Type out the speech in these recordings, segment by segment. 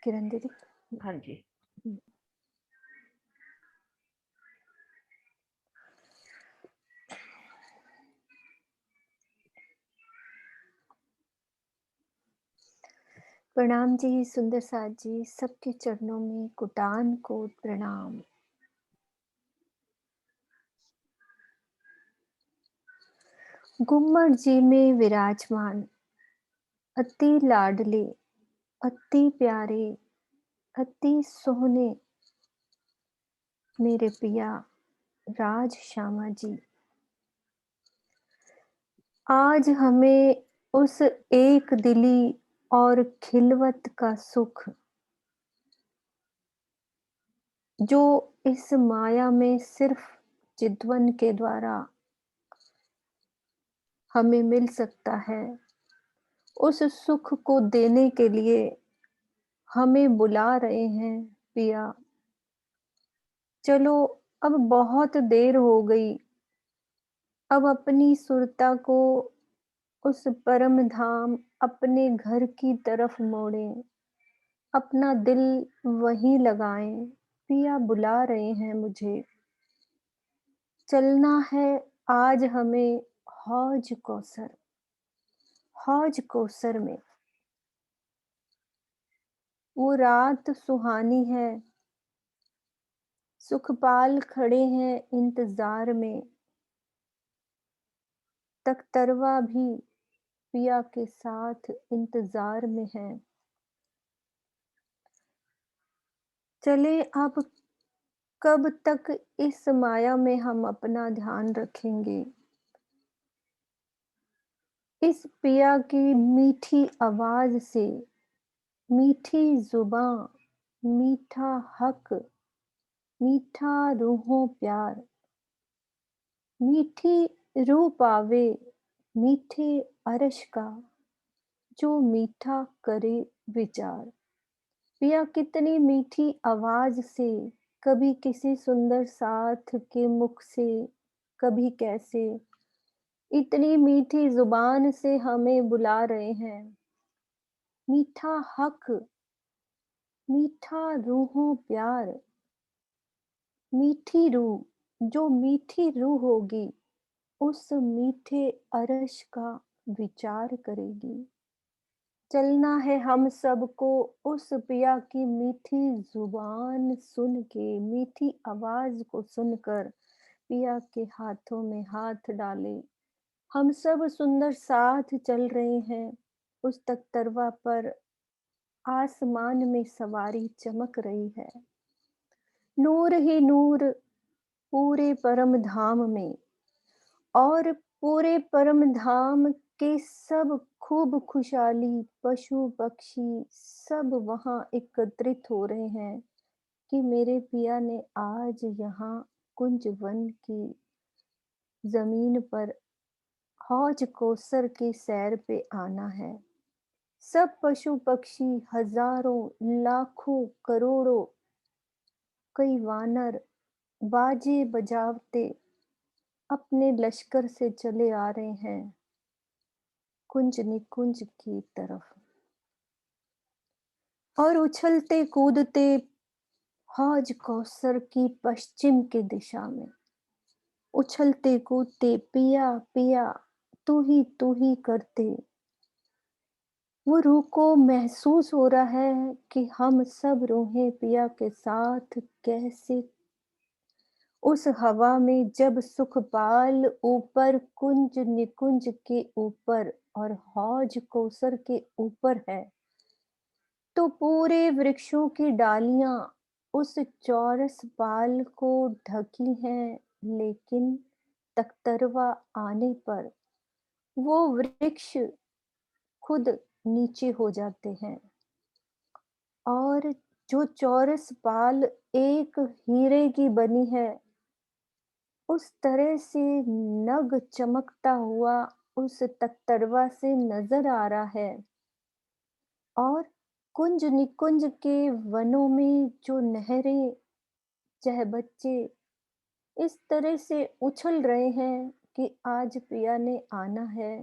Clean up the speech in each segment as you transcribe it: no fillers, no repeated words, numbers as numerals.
किरण दीदी। हाँ जी। हम्म। प्रणाम जी सुंदर साथ जी, सबके चरणों में कुटान कोट प्रणाम। गुम्मट जी में विराजमान अति लाडले, अति प्यारे, अति सोहने मेरे पिया राज श्यामा जी, आज हमें उस एक दिली और खिलवत का सुख जो इस माया में सिर्फ चितवन के द्वारा हमें मिल सकता है, उस सुख को देने के लिए हमें बुला रहे हैं पिया। चलो, अब बहुत देर हो गई, अब अपनी सुरता को उस परम धाम अपने घर की तरफ मोड़ें, अपना दिल वहीं लगाएं। पिया बुला रहे हैं मुझे, चलना है आज हमें हौज कौसर। हौज कौसर में वो रात सुहानी है, सुखपाल खड़े हैं इंतजार में, तख्तरवा भी पिया के साथ इंतजार में है। चले अब कब तक इस माया में हम अपना ध्यान रखेंगे। इस पिया की मीठी आवाज से, मीठी जुबां, मीठा हक, मीठा रूहों प्यार, मीठी रूह पावे, मीठे अर्श का जो मीठा करे विचार। पिया कितनी मीठी आवाज से, कभी किसी सुंदर साथ के मुख से, कभी कैसे इतनी मीठी जुबान से हमें बुला रहे हैं। मीठा हक, मीठा रूहों प्यार, मीठी रूह, जो मीठी रूह होगी उस मीठे अरश का विचार करेगी। चलना है हम सबको उस पिया की मीठी जुबान सुन के, मीठी आवाज को सुनकर पिया के हाथों में हाथ डाले। हम सब सुंदर साथ चल रहे हैं, उस तख्तरवा पर आसमान में सवारी चमक रही है। नूर ही नूर पूरे परम धाम में, और पूरे परम धाम के सब खूब खुशहाली पशु पक्षी सब वहां एकत्रित हो रहे हैं कि मेरे पिया ने आज यहाँ कुंज वन की जमीन पर हौज कौसर की सैर पे आना है। सब पशु पक्षी हजारों लाखों करोड़ों, कई वानर बाजे बजावते अपने लश्कर से चले आ रहे हैं कुंज निकुंज की तरफ, और उछलते कूदते हौज कौसर की पश्चिम की दिशा में, उछलते कूदते पिया पिया तू ही करते। वो रूह को महसूस हो रहा है कि हम सब रूहें पिया के साथ कैसे उस हवा में, जब सुखपाल ऊपर कुंज निकुंज के ऊपर और हौज कौसर के ऊपर है, तो पूरे वृक्षों की डालियां उस चौरस पाल को ढकी हैं, लेकिन तख्तरवा आने पर वो वृक्ष खुद नीचे हो जाते हैं, और जो चौरस पाल एक हीरे की बनी है उस तरह से नग चमकता हुआ उस तख्तरवा से नजर आ रहा है। और कुंज निकुंज के वनों में जो नहरें, चाहे बच्चे इस तरह से उछल रहे हैं कि आज पिया ने आना है।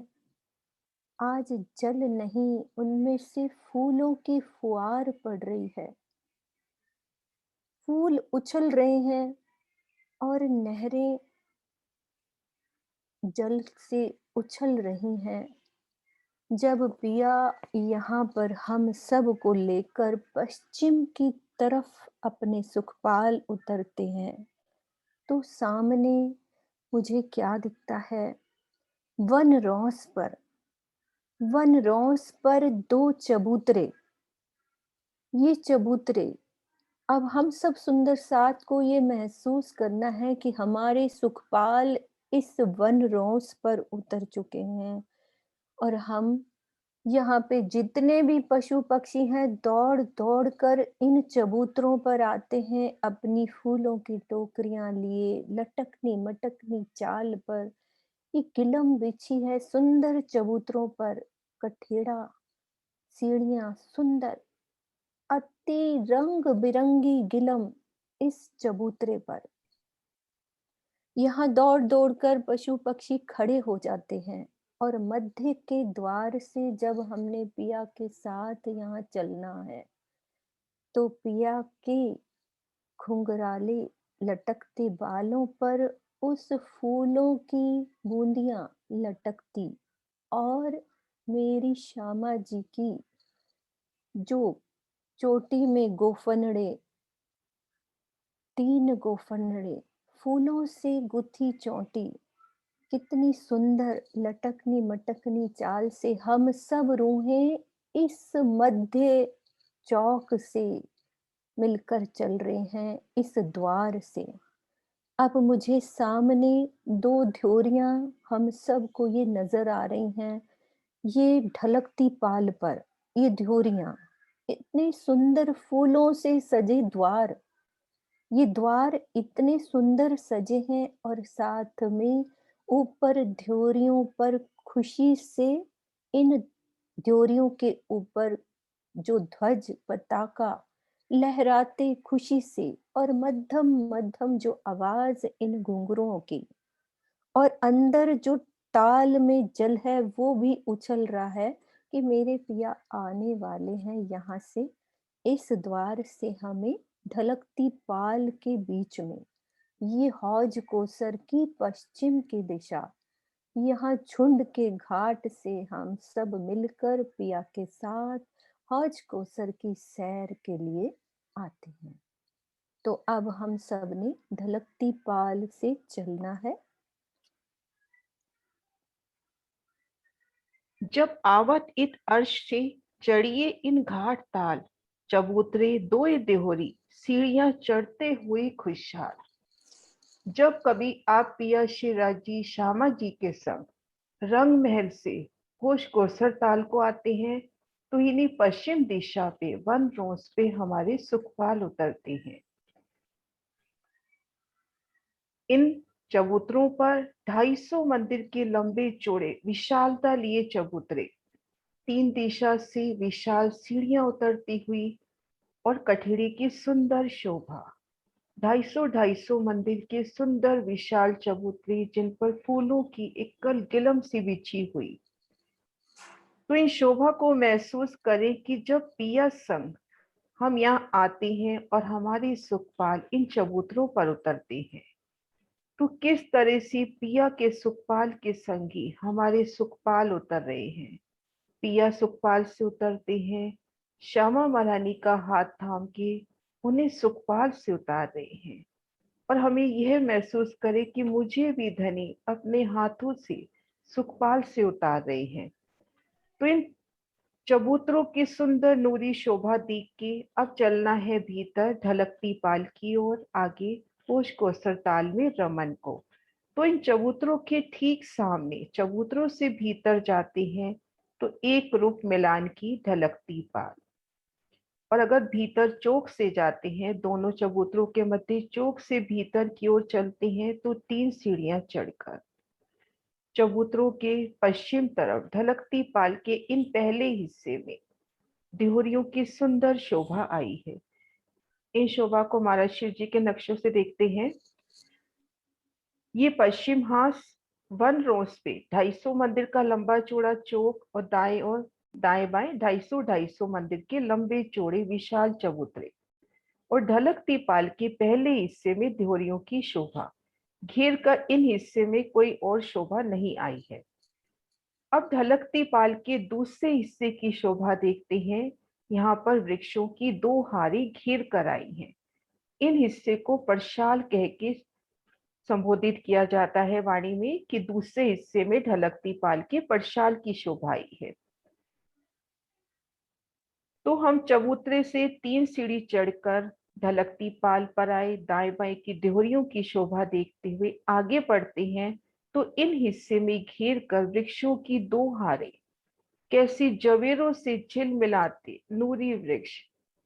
आज जल नहीं, उनमें से फूलों की फुहार पड़ रही है। फूल उछल रहे हैं और नहरें जल से उछल रही हैं। जब पिया यहाँ पर हम सब को लेकर पश्चिम की तरफ अपने सुखपाल उतरते हैं, तो सामने मुझे क्या दिखता है? वन रॉस पर दो चबूतरे। ये चबूतरे, अब हम सब सुंदर साथ को ये महसूस करना है कि हमारे सुखपाल इस वन रॉस पर उतर चुके हैं और हम यहाँ पे जितने भी पशु पक्षी हैं दौड़ दौड़ कर इन चबूतरों पर आते हैं अपनी फूलों की टोकरियां लिए, लटकनी मटकनी चाल पर। ये गिलम बिछी है सुंदर चबूतरों पर, कठेड़ा, सीढ़ियां सुंदर, अति रंग बिरंगी गिलम इस चबूतरे पर। यहाँ दौड़ दौड़ कर पशु पक्षी खड़े हो जाते हैं और मध्य के द्वार से जब हमने पिया के साथ यहाँ चलना है, तो पिया के घुंघराले लटकते बालों पर उस फूलों की बूंदियां लटकती और मेरी श्यामा जी की जो चोटी में गोफनड़े, 3 गोफनड़े, फूलों से गुथी चोटी, कितनी सुंदर लटकनी मटकनी चाल से हम सब रूहें इस मध्य चौक से मिलकर चल रहे हैं, इस द्वार से। अब मुझे सामने 2 ध्योरियां हम सब को ये नजर आ रही हैं। ये ढलकती पाल पर ये ध्योरियां, इतने सुंदर फूलों से सजे द्वार, ये द्वार इतने सुंदर सजे हैं और साथ में ऊपर ध्योरियों पर खुशी से इन ध्योरियों के ऊपर जो ध्वज पताका लहराते खुशी से और मध्यम मध्यम जो आवाज इन घुंघरुओं की और अंदर जो ताल में जल है वो भी उछल रहा है कि मेरे पिया आने वाले हैं यहाँ से, इस द्वार से हमें ढलकती पाल के बीच में। ये हौज कोसर की पश्चिम की दिशा, यहाँ झुंड के घाट से हम सब मिलकर पिया के साथ हौज कोसर की सैर के लिए आते हैं। तो अब हम सब ने ढलकती पाल से चलना है। जब आवत इत अर्श से चढ़िए इन घाट ताल, चबूतरे दोए देहोरी सीढ़ियां चढ़ते हुए खुशहाल। जब कभी आप पिया शिवराज जी श्यामा जी के संग रंग महल से होश कोसर ताल को आते हैं, तो इन्हीं पश्चिम दिशा पे वन रोज पे हमारे सुखपाल उतरते हैं। इन चबूतरों पर 250 मंदिर के लंबे चौड़े विशालता लिए चबूतरे, 3 दिशा से विशाल सीढ़ियां उतरती हुई और कठेड़े की सुंदर शोभा। 250 मंदिर के सुंदर विशाल चबूतरे जिन पर फूलों की एकल गिलम सी बिछी हुई। तो इन शोभा को महसूस करें कि जब पिया संग हम यहाँ आते हैं और हमारे सुखपाल इन चबूतरों पर उतरते हैं, तो किस तरह से पिया के सुखपाल के संगी हमारे सुखपाल उतर रहे हैं। पिया सुखपाल से उतरते हैं, श्यामा महारानी का हाथ थाम के उन्हें सुखपाल से उतार रहे हैं और हमें यह महसूस करे कि मुझे भी धनी अपने हाथों से सुखपाल से उतार रहे हैं। तो इन चबूतरों की सुंदर नूरी शोभा देख के अब चलना है भीतर ढलकती पाल की ओर, आगे होश कोसर ताल में रमन को। तो इन चबूतरों के ठीक सामने चबूतरों से भीतर जाते हैं तो एक रूप मिलान की ढलकती पाल, और अगर भीतर चौक से जाते हैं, दोनों चबूतरों के मध्य चौक से भीतर की ओर चलते हैं तो 3 सीढ़ियां चढ़कर चबूतरों के पश्चिम तरफ ढलकती पाल के इन पहले हिस्से में डिहोरियों की सुंदर शोभा आई है। इन शोभा को महाराज शिव जी के नक्शों से देखते हैं। ये पश्चिम हास वन रोज पे 250 मंदिर का लंबा चौड़ा चौक और दाएं और दाएं बाएं 250 मंदिर के लंबे चौड़े विशाल चबूतरे और ढलकती पाल के पहले हिस्से में देहरियों की शोभा घेर कर इन हिस्से में कोई और शोभा नहीं आई है। अब ढलकती पाल के दूसरे हिस्से की शोभा देखते हैं। यहाँ पर वृक्षों की दो हारी घेर कर आई हैं। इन हिस्से को परशाल कह के संबोधित किया जाता है वाणी में कि दूसरे हिस्से में ढलकती पाल के परशाल की शोभा आई है। तो हम चबूतरे से 3 सीढ़ी चढ़कर ढलकती पाल पर आए। दाएं बाएं की देहरियों की शोभा देखते हुए आगे बढ़ते हैं तो इन हिस्से में घेर कर वृक्षों की दो हारे कैसी जवेरों से झिलमिलाते नूरी वृक्ष,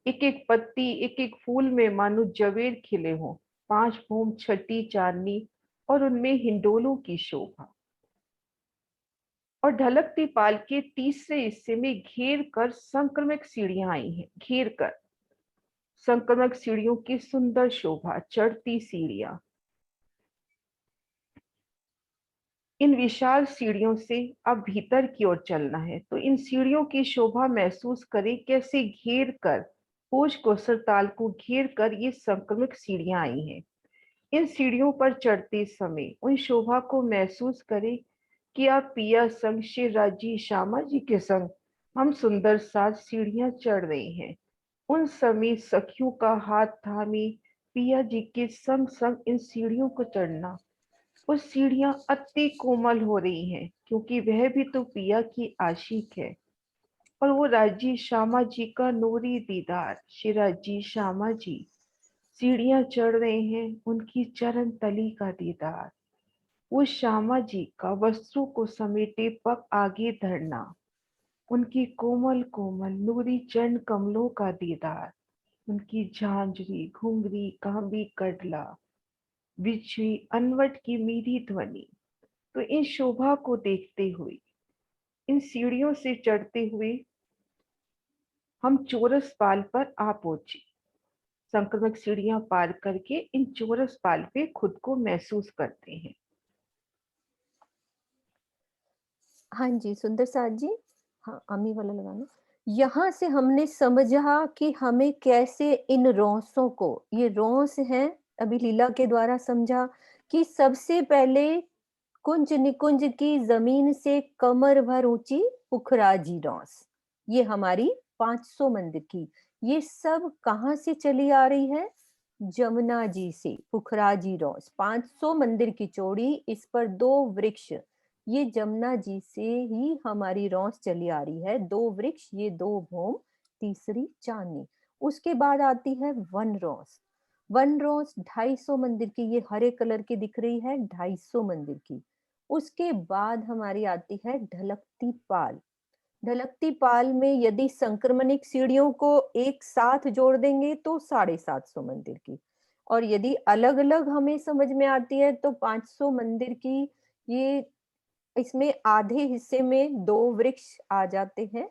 एक एक पत्ती एक एक फूल में मानो जवेर खिले हों। 5 भूम छठी चांदनी और उनमें हिंडोलों की शोभा। और ढलकती पाल के तीसरे हिस्से में घेर कर संक्रमक सीढ़ियां आई हैं। घेर कर संक्रमक सीढ़ियों की सुंदर शोभा। चढ़ती सीढ़ियां, इन विशाल सीढ़ियों से अब भीतर की ओर चलना है तो इन सीढ़ियों की शोभा महसूस करें कैसे घेर कर भोज कोसर ताल को घेर कर ये संक्रमक सीढ़ियां आई हैं। इन सीढ़ियों पर चढ़ते समय उन शोभा को महसूस करें कि आप पिया संग शिवराज जी श्यामा जी के संग हम सुंदर साज सीढ़ियां चढ़ रहे हैं। उन समय सखियों का हाथ थामे पिया जी के संग संग इन सीढ़ियों को चढ़ना। वो सीढ़ियां अति कोमल हो रही हैं क्योंकि वह भी तो पिया की आशिक है। और वो राजी श्यामा जी का नूरी दीदार शिराजी श्यामा जी सीढ़ियां चढ़ रहे हैं उनकी चरण तली का दीदार। वो श्यामा जी का वस्त्रों को समेटे पग आगे धरना, उनकी कोमल कोमल नूरी चरण कमलों का दीदार, उनकी झांझरी घुंघरी कांबी कड़ला बिछुई अनवट की मीठी ध्वनि। तो इन शोभा को देखते हुए इन सीढ़ियों से चढ़ते हुए हम चोरस पाल पर आ पहुंचे। संक्रमक सीढ़ियां पार करके इन चोरस पाल पे खुद को महसूस करते हैं। हाँ जी, सुंदर साथ जी। हाँ, अमी वाला लगाना। यहाँ से हमने समझा कि हमें कैसे इन रॉसों को, ये रॉस हैं, अभी लीला के द्वारा समझा कि सबसे पहले कुंज-निकुंज की ज़मीन से कमर भर ऊँची पुखराजी रॉस, ये हमारी 500 मंदिर की, ये सब कहाँ से चली आ रही है? जमुना जी से, पुखराजी रॉस, 500 मंदिर की चौड़ी, इस पर 2 वृक्ष, ये जमुना जी से ही हमारी रॉस चली आ रही है। 2 वृक्ष, ये 2 भौम, तीसरी चांदनी। उसके बाद आती है वन रॉस। वन रॉस 250 मंदिर की, ये हरे कलर की दिख रही है, 250 मंदिर की। उसके बाद हमारी आती है ढलकती पाल। ढलकती पाल में यदि संक्रमणिक सीढ़ियों को एक साथ जोड़ देंगे तो 750 मंदिर की, और यदि अलग-अलग हमें समझ में आती है तो 500 मंदिर की। ये इसमें आधे हिस्से में 2 वृक्ष आ जाते हैं,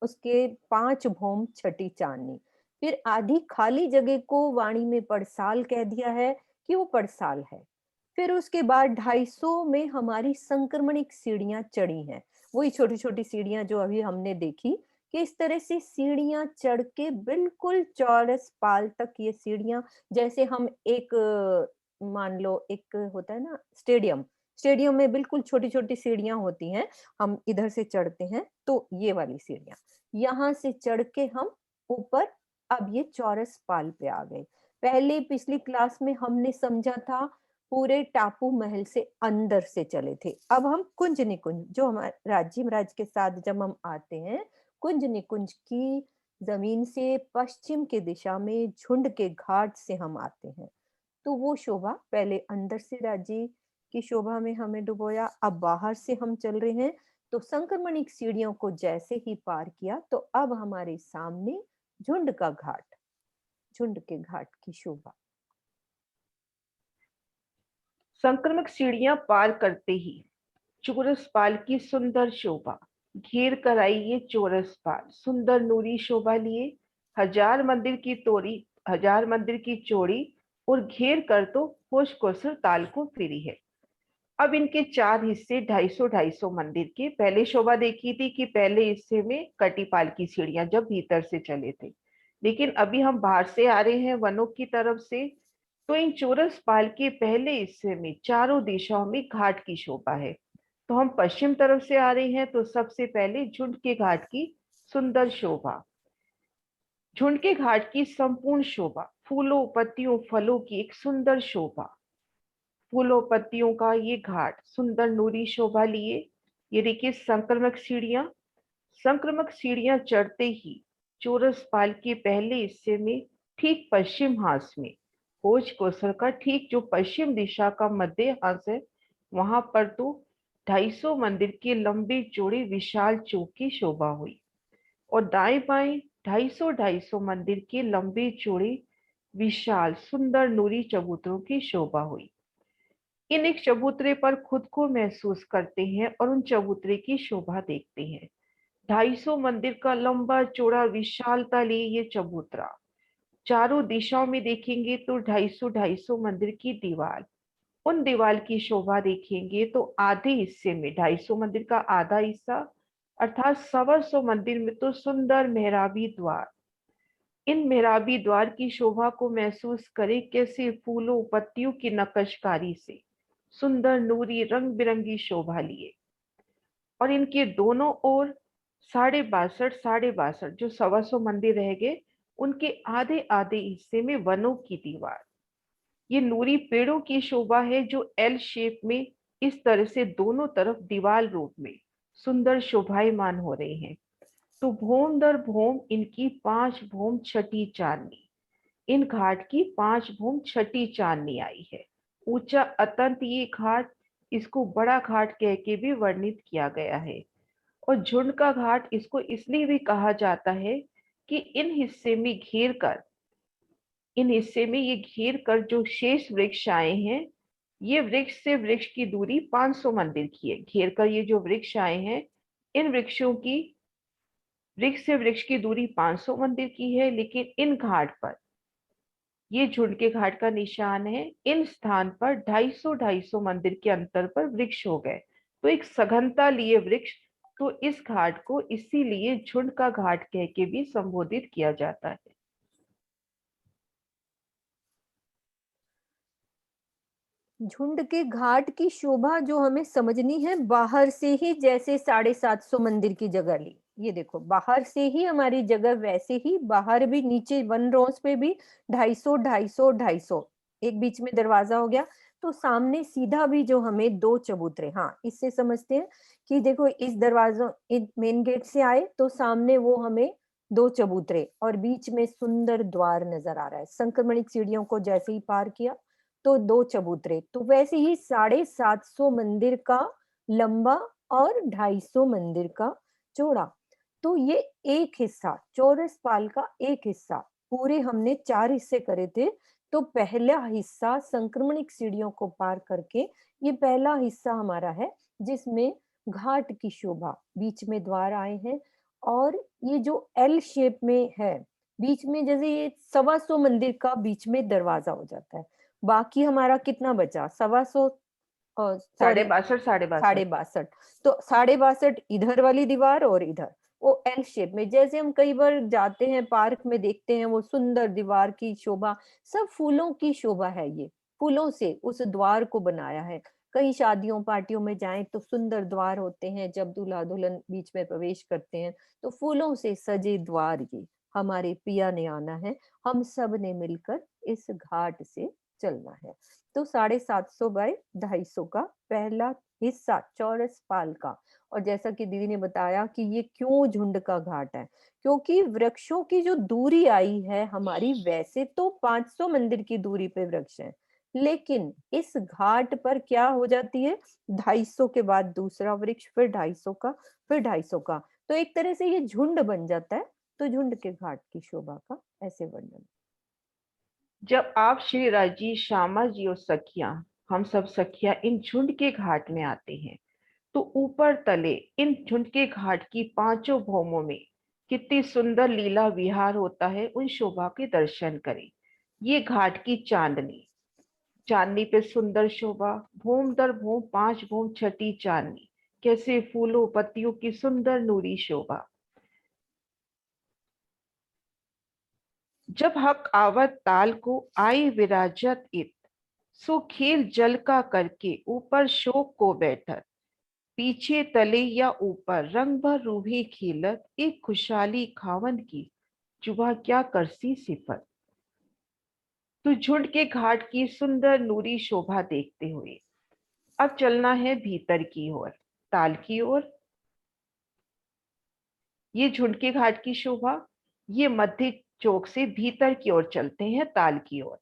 उसके 5 भौम छठी चांदनी। फिर आधी खाली जगह को वाणी में पड़साल कह दिया है कि वो पड़साल है। फिर उसके बाद 250 में हमारी संक्रमणिक सीढ़ियां चढ़ी हैं, वही छोटी-छोटी सीढ़ियां जो अभी हमने देखी, कि इस तरह से सीढ़ियां चढ़ के बिल्कुल चौरस पाल तक ये सीढ़ियां, जैसे हम एक मान लो एक होता है ना स्टेडियम, स्टेडियम में बिल्कुल छोटी-छोटी सीढ़ियां होती हैं, हम इधर से चढ़ते हैं तो ये वाली सीढ़ियां, यहाँ से चढ़ के हम ऊपर अब ये चौरस पाल पे आ गए। पहले पिछली क्लास में हमने समझा था पूरे टापू महल से अंदर से चले थे। अब हम कुंज निकुंज जो हमारे राज्य महाराज के साथ जब हम आते हैं, कुंज निकुंज की जमीन से पश्चिम की दिशा में झुंड के घाट से हम आते हैं। तो वो शोभा पहले अंदर से राज्य की शोभा में हमें डुबोया, अब बाहर से हम चल रहे हैं तो संक्रमणिक सीढ़ियों को जैसे ही पार किया तो अब हमारे सामने झुंड का घाट, झुंड के घाट की शोभा। संक्रमक सीढ़ियां पार करते ही चोरस पाल की सुंदर शोभा घेर कर आई। ये चोरस पाल सुंदर नूरी शोभा लिए 1000 मंदिर की तोड़ी, 1000 मंदिर की चौड़ी और घेर कर तो होश कोसर ताल को फिरी है। अब इनके चार हिस्से 250-250 मंदिर के। पहले शोभा देखी थी कि पहले हिस्से में कटीपाल की सीढ़ियां जब भीतर से चले थे, लेकिन अभी हम बाहर से आ रहे हैं वनों की तरफ से, तो इन चौरस पाल के पहले हिस्से में चारों दिशाओं में घाट की शोभा है। तो हम पश्चिम तरफ से आ रहे हैं, तो सबसे पहले झुंड के घाट की सुंदर शोभा, झुंड के घाट की संपूर्ण शोभा, फूलों पत्तियों फलों की एक सुंदर शोभा, फूलों पत्तियों का ये घाट सुंदर नूरी शोभा लिए। ये देखिए संक्रमक सीढ़ियां, संक्रमक सीढ़ियां चढ़ते ही चौरस पाल के पहले हिस्से में ठीक पश्चिम हांस में, भोज कौशल का ठीक जो पश्चिम दिशा का मध्य हांस है, वहां पर तो 250 मंदिर के लंबे चौड़े विशाल चौक की शोभा हुई। और दाएं बाएं 250-250 मंदिर के लंबे चौड़े विशाल सुंदर नूरी चबूतरों की शोभा हुई। इन एक चबूतरे पर खुद को महसूस करते हैं और उन चबूतरे की शोभा देखते हैं। 250 मंदिर का लंबा चौड़ा विशालता लिए ये चबूतरा, चारों दिशाओं में देखेंगे तो 250-250 मंदिर की दीवार, उन दीवार की शोभा देखेंगे तो आधे हिस्से में 250 मंदिर का आधा हिस्सा अर्थात 125 मंदिर में तो सुंदर मेहराबी द्वार। इन मेहराबी द्वार की शोभा को महसूस करें, कैसे फूलों पत्तियों की नक्काशी से सुंदर नूरी रंग बिरंगी शोभा लिए। और इनके दोनों ओर 62 जो 125 मंदिर रह गए, उनके आधे आधे हिस्से में वनों की दीवार, ये नूरी पेड़ों की शोभा है जो एल शेप में इस तरह से दोनों तरफ दीवार रूप में सुंदर शोभायमान हो रहे हैं। तो भौम दर भौम इनकी 5 भौम छठी चांदनी, इन घाट की 5 भौम छठी चांदनी आई है। ऊंचा अत्यंत ये घाट, इसको बड़ा घाट कह के भी वर्णित किया गया है। और झुंड का घाट इसको इसलिए भी कहा जाता है कि इन हिस्से में ये घेर कर जो शेष वृक्ष आए हैं, ये वृक्ष से वृक्ष की दूरी 500 मंदिर की है। घेर कर ये जो वृक्ष आए हैं, इन वृक्षों की वृक्ष से वृक्ष की दूरी 500 मंदिर की है, लेकिन इन घाट पर, ये झुंड के घाट का निशान है, इन स्थान पर 250-250 मंदिर के अंतर पर वृक्ष हो गए, तो एक सघनता लिए वृक्ष। तो इस घाट को इसीलिए झुंड का घाट कह के भी संबोधित किया जाता है। झुंड के घाट की शोभा जो हमें समझनी है बाहर से ही, जैसे 750 मंदिर की जगह ली, ये देखो बाहर से ही हमारी जगह, वैसे ही बाहर भी नीचे वन रोज पे भी 250-250-250, एक बीच में दरवाजा हो गया। तो सामने सीधा भी जो हमें दो चबूतरे, हाँ इससे समझते हैं कि देखो इस दरवाजों मेन गेट से आए तो सामने वो हमें दो चबूतरे और बीच में सुंदर द्वार नजर आ रहा है। संक्रमणिक सीढ़ियों को जैसे ही पार किया तो दो चबूतरे, तो वैसे ही 750 मंदिर का लंबा और 250 मंदिर का चौड़ा। तो ये एक हिस्सा चौरस पाल का एक हिस्सा, पूरे हमने 4 हिस्से करे थे। तो पहला हिस्सा संक्रमणिक सीढ़ियों को पार करके ये पहला हिस्सा हमारा है, जिसमें घाट की शोभा, बीच में द्वार आए हैं और ये जो एल शेप में है, बीच में जैसे ये 125 मंदिर का बीच में दरवाजा हो जाता है। बाकी हमारा कितना बचा? 125, साढ़े सॉरी बासठ साढ़े साढ़े बासठ 62। तो 62 इधर वाली दीवार और इधर वो एल शेप में, जैसे हम कई बार जाते हैं पार्क में देखते हैं वो सुंदर दीवार की शोभा, सब फूलों की शोभा है। ये फूलों से उस द्वार को बनाया है। कहीं शादियों पार्टियों में जाएं तो सुंदर द्वार होते हैं, जब दूल्हा दुल्हन बीच में प्रवेश करते हैं तो फूलों से सजे द्वार, ये हमारे पिया ने आना है, हम सब ने मिलकर इस घाट से चलना है। तो 750 बाय 250 का पहला हिस्सा चौरस पाल का। और जैसा कि दीदी ने बताया कि ये क्यों झुंड का घाट है, क्योंकि वृक्षों की जो दूरी आई है हमारी, वैसे तो 500 मंदिर की दूरी पे वृक्ष हैं, लेकिन इस घाट पर क्या हो जाती है, 250 के बाद दूसरा वृक्ष, फिर 250 का, फिर 250 का, तो एक तरह से ये झुंड बन जाता है। तो झुंड के घाट की शोभा का ऐसे वर्णन। जब आप श्री राजी श्यामा जी और सखिया, हम सब सखिया इन झुंड के घाट में आते हैं, तो ऊपर तले इन झुंड के घाट की पांचों भौमों में कितनी सुंदर लीला विहार होता है, उन शोभा के दर्शन करें। ये घाट की चांदनी, चांदनी पे सुंदर शोभा, भूम दर भूम 5 भूम छठी चांदनी, कैसे फूलों पत्तियों की सुंदर नूरी शोभा। जब हक आवत ताल को आई विराजत इत, सो खेल जल का करके ऊपर शोक को बैठत, पीछे तले या ऊपर रंग भर रूभी खिलत, एक खुशहाली खावन की जुबा क्या करसी सिफत। तो झुंड के घाट की सुंदर नूरी शोभा देखते हुए अब चलना है भीतर की ओर, ताल की ओर। ये झुंड के घाट की शोभा, ये मध्य चौक से भीतर की ओर चलते हैं ताल की ओर।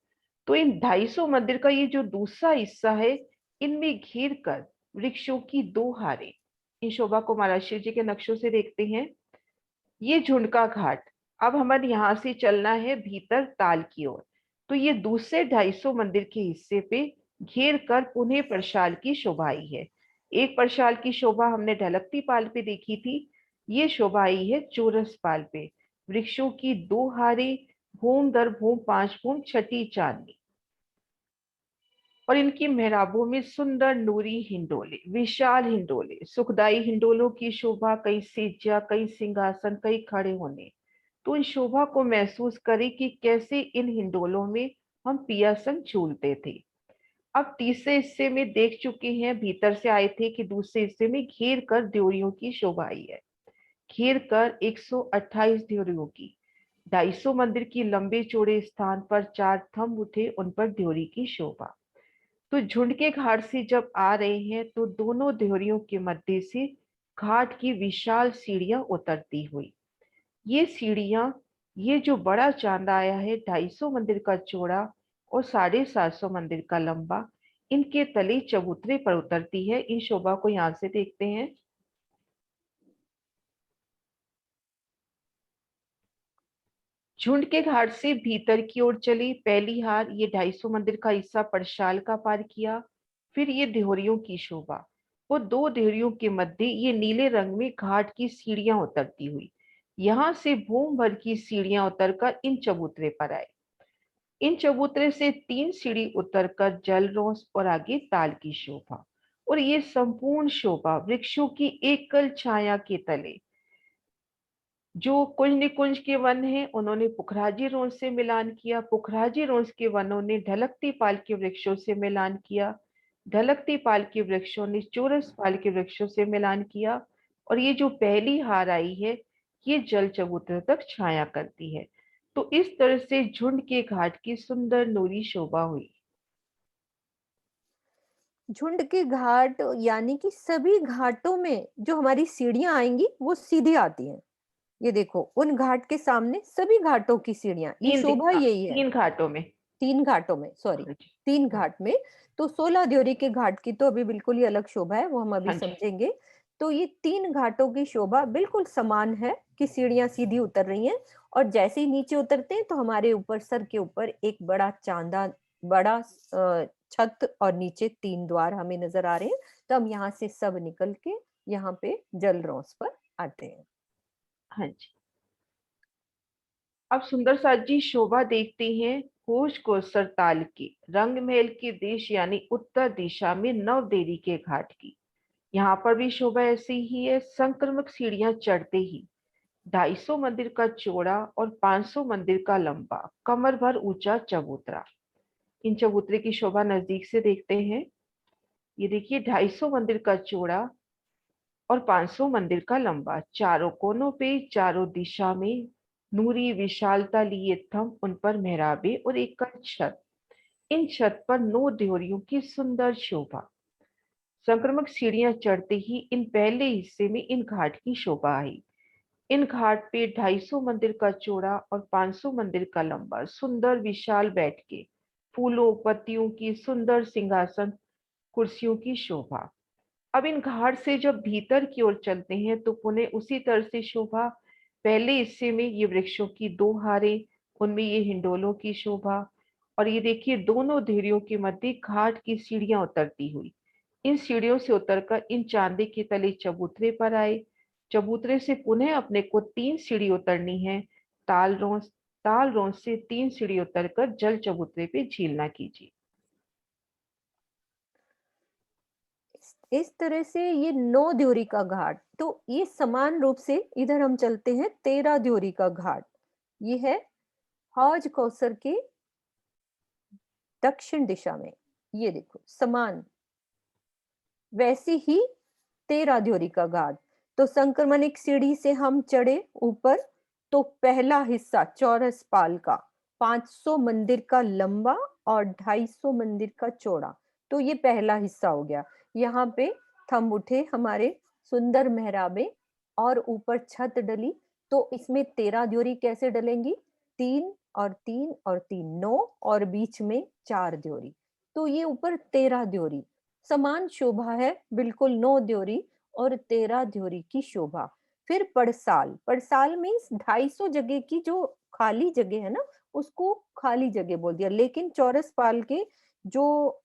तो इन 250 मंदिर का ये जो दूसरा हिस्सा है, इनमें घेर कर वृक्षों की 2 हारें। इन शोभा को महाराज शिव जी के नक्शों से देखते हैं। ये झुंड का घाट, अब हमें यहाँ से चलना है भीतर ताल की ओर। तो ये दूसरे 250 मंदिर के हिस्से पे घेर कर पुनः परशाल की शोभा आई है। एक परशाल की शोभा हमने ढलकती पाल पे देखी थी, ये शोभा आई है चौरस पाल पे। वृक्षों की 2 हारें, भूम दर भूम 5 भूम छठी चांदनी, और इनकी मेहराबों में सुंदर नूरी हिंडोले, विशाल हिंडोले, सुखदाई हिंडोलों की शोभा, कई सेज्जा, कई सिंहासन, कई खड़े होने। तो इन शोभा को महसूस करें कि कैसे इन हिंडोलों में हम पिया संग झूलते थे। अब तीसरे हिस्से में देख चुके हैं, भीतर से आए थे, कि दूसरे हिस्से में घेर कर ड्योरियों की शोभा आई है। घेर कर 128 ड्योरियों की, 250 मंदिर की लंबे चौड़े स्थान पर 4 थंब उठे, उन पर ड्योरी की शोभा। तो झुंड के घाट से जब आ रहे हैं तो दोनों देहरियों के मध्य से घाट की विशाल सीढ़ियां उतरती हुई, ये सीढ़ियां, ये जो बड़ा चांदा आया है 250 मंदिर का चौड़ा और 750 मंदिर का लंबा, इनके तले चबूतरे पर उतरती है। इन शोभा को यहां से देखते हैं। झुंड के घाट से भीतर की ओर चली, पहली हार ये 250 मंदिर का हिस्सा परशाल का पार किया, फिर ये देहरियों की शोभा, वो 2 देहरियों के मध्य ये नीले रंग में घाट की सीढ़ियां उतरती हुई, यहां से भूम भर की सीढ़ियां उतरकर इन चबूतरे पर आए। इन चबूतरे से 3 सीढ़ी उतरकर जलरोस और आगे ताल की शोभा, और ये संपूर्ण शोभा वृक्षों की एकल छाया के तले, जो कुंज निकुंज के वन हैं उन्होंने पुखराजी रोंस से मिलान किया, पुखराजी रोंस के वनों ने ढलकती पाल के वृक्षों से मिलान किया, ढलकती पाल के वृक्षों ने चौरस पाल के वृक्षों से मिलान किया, और ये जो पहली हार आई है, ये जल चबूतरे तक छाया करती है। तो इस तरह से झुंड के घाट की सुंदर नूरी शोभा हुई। झुंड के घाट यानी कि सभी घाटों में जो हमारी सीढ़ियां आएंगी वो सीधी आती हैं। ये देखो उन घाट के सामने सभी घाटों की सीढ़ियां, ये शोभा यही है। 3 घाटों में। 3 घाटों में, सॉरी, हाँ जी। 3 घाट में। तो 16 द्योरी के घाट की तो अभी बिल्कुल ही अलग शोभा है, वो हम अभी हाँ जी। समझेंगे। तो ये 3 घाटों की शोभा बिल्कुल समान है कि सीढ़ियां सीधी उतर रही हैं, और जैसे ही नीचे उतरते हैं तो हमारे ऊपर, सर के ऊपर एक बड़ा चांदा, बड़ा छत, और नीचे 3 द्वार हमें नजर आ रहे हैं। तो हम यहाँ से सब निकल के यहाँ पे जलरौंस पर आते हैं। हाँ जी। अब सुंदर साथ जी शोभा देखते हैं होश को सरताल की, रंग महल के देश यानी उत्तर दिशा में नवदेवी के घाट की। यहाँ पर भी शोभा ऐसी ही है, संक्रमक सीढ़ियां चढ़ते ही 250 मंदिर का चौड़ा और 500 मंदिर का लंबा कमर भर ऊंचा चबूतरा। इन चबूतरे की शोभा नजदीक से देखते हैं। ये देखिए 250 मंदिर का चौड़ा और 500 मंदिर का लंबा, चारों कोनों पे, चारों दिशा में नूरी विशालता लिए थंब, उन पर मेहराबे और एक छत, इन छत पर 9 देहरियों की सुंदर शोभा। संक्रमक सीढ़ियां चढ़ते ही इन पहले हिस्से में इन घाट की शोभा आई। इन घाट पे 250 मंदिर का चौड़ा और 500 मंदिर का लंबा सुंदर विशाल बैठ के फूलों पत्तियों की सुंदर सिंहासन, कुर्सियों की शोभा। अब इन घाट से जब भीतर की ओर चलते हैं तो पुनः उसी तरह से शोभा, पहले हिस्से में ये वृक्षों की 2 हारें, उनमें ये हिंडोलों की शोभा, और ये देखिए दोनों देहरियों के मध्य घाट की सीढ़ियां उतरती हुई, इन सीढ़ियों से उतरकर इन चांदी के तले चबूतरे पर आए। चबूतरे से पुनः अपने को 3 सीढ़ी उतरनी है, ताल रोंस से 3 सीढ़ी उतरकर जल चबूतरे पे झीलना कीजिए। इस तरह से ये 9 द्योरी का घाट। तो ये समान रूप से इधर हम चलते हैं 13 द्योरी का घाट। ये है हौज कौसर के दक्षिण दिशा में। ये देखो समान वैसी ही 13 द्योरी का घाट। तो संक्रमणिक सीढ़ी से हम चढ़े ऊपर, तो पहला हिस्सा चौरस पाल का 500 मंदिर का लंबा और 250 मंदिर का चौड़ा। तो ये पहला हिस्सा हो गया। यहाँ पे थंब उठे हमारे, सुंदर मेहराबे और ऊपर छत डली। तो इसमें 13 द्योरी कैसे डलेंगी? 3 और 3 और 3 9 और बीच में 4 द्योरी। तो ये ऊपर 13 द्योरी। समान शोभा है, बिल्कुल 9 द्योरी और 13 द्योरी की शोभा। फिर पड़साल, पड़साल मीन्स 250 जगह की जो खाली जगह है ना, उसको खाली जगह बोल दिया। लेकिन चौरस पाल के जो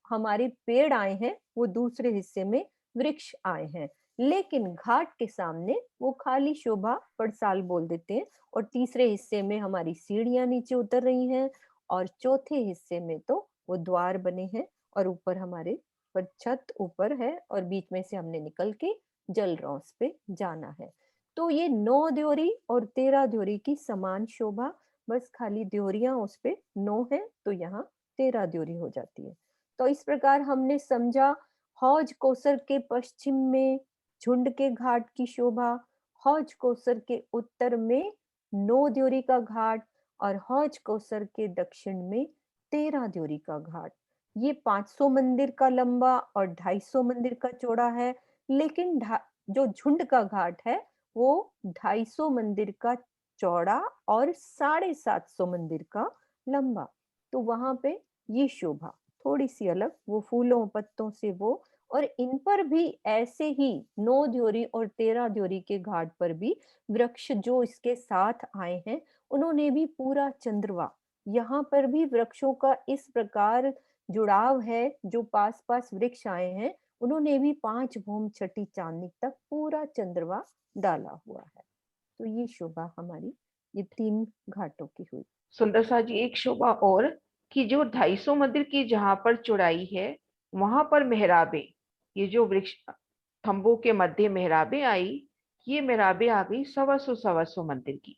हमारे पेड़ आए हैं, वो दूसरे हिस्से में वृक्ष आए हैं। लेकिन घाट के सामने वो खाली शोभा पड़साल बोल देते हैं। और तीसरे हिस्से में हमारी सीढ़ियां नीचे उतर रही हैं, और चौथे हिस्से में तो वो द्वार बने हैं, और ऊपर हमारे पर छत ऊपर है, और बीच में से हमने निकल के जल रौस पे जाना है। तो ये 9 द्योरी और 13 द्योरी की समान शोभा, बस खाली द्योरियां उस पे 9 है, तो यहाँ 13 द्योरी हो जाती है। तो इस प्रकार हमने समझा हौज कोसर के पश्चिम में झुंड के घाट की शोभा, हौज कोसर के उत्तर में 9 द्योरी का घाट, और हौज कोसर के दक्षिण में 13 द्योरी का घाट। ये 500 मंदिर का लंबा और 250 मंदिर का चौड़ा है। लेकिन जो झुंड का घाट है, वो 250 मंदिर का चौड़ा और 750 मंदिर का लंबा। तो वहां पे ये शोभा थोड़ी सी अलग, वो फूलों पत्तों से वो। और इन पर भी ऐसे ही 9 द्योरी और 13 द्योरी के घाट पर भी वृक्ष जो इसके साथ आए हैं, उन्होंने भी पूरा चंद्रवा, यहाँ पर भी वृक्षों का इस प्रकार जुड़ाव है। जो पास पास वृक्ष आए हैं, उन्होंने भी 5 भूम छठी चांदनी तक पूरा चंद्रवा डाला हुआ है। तो ये शोभा हमारी ये 3 घाटों की हुई। सुंदर सा जी, एक शोभा और कि जो 250 मंदिर की जहां पर चौड़ाई है, वहां पर मेहराबे, ये जो वृक्ष थंबों के मध्य मेहराबे आई, ये मेहराबे आ गई 125 मंदिर की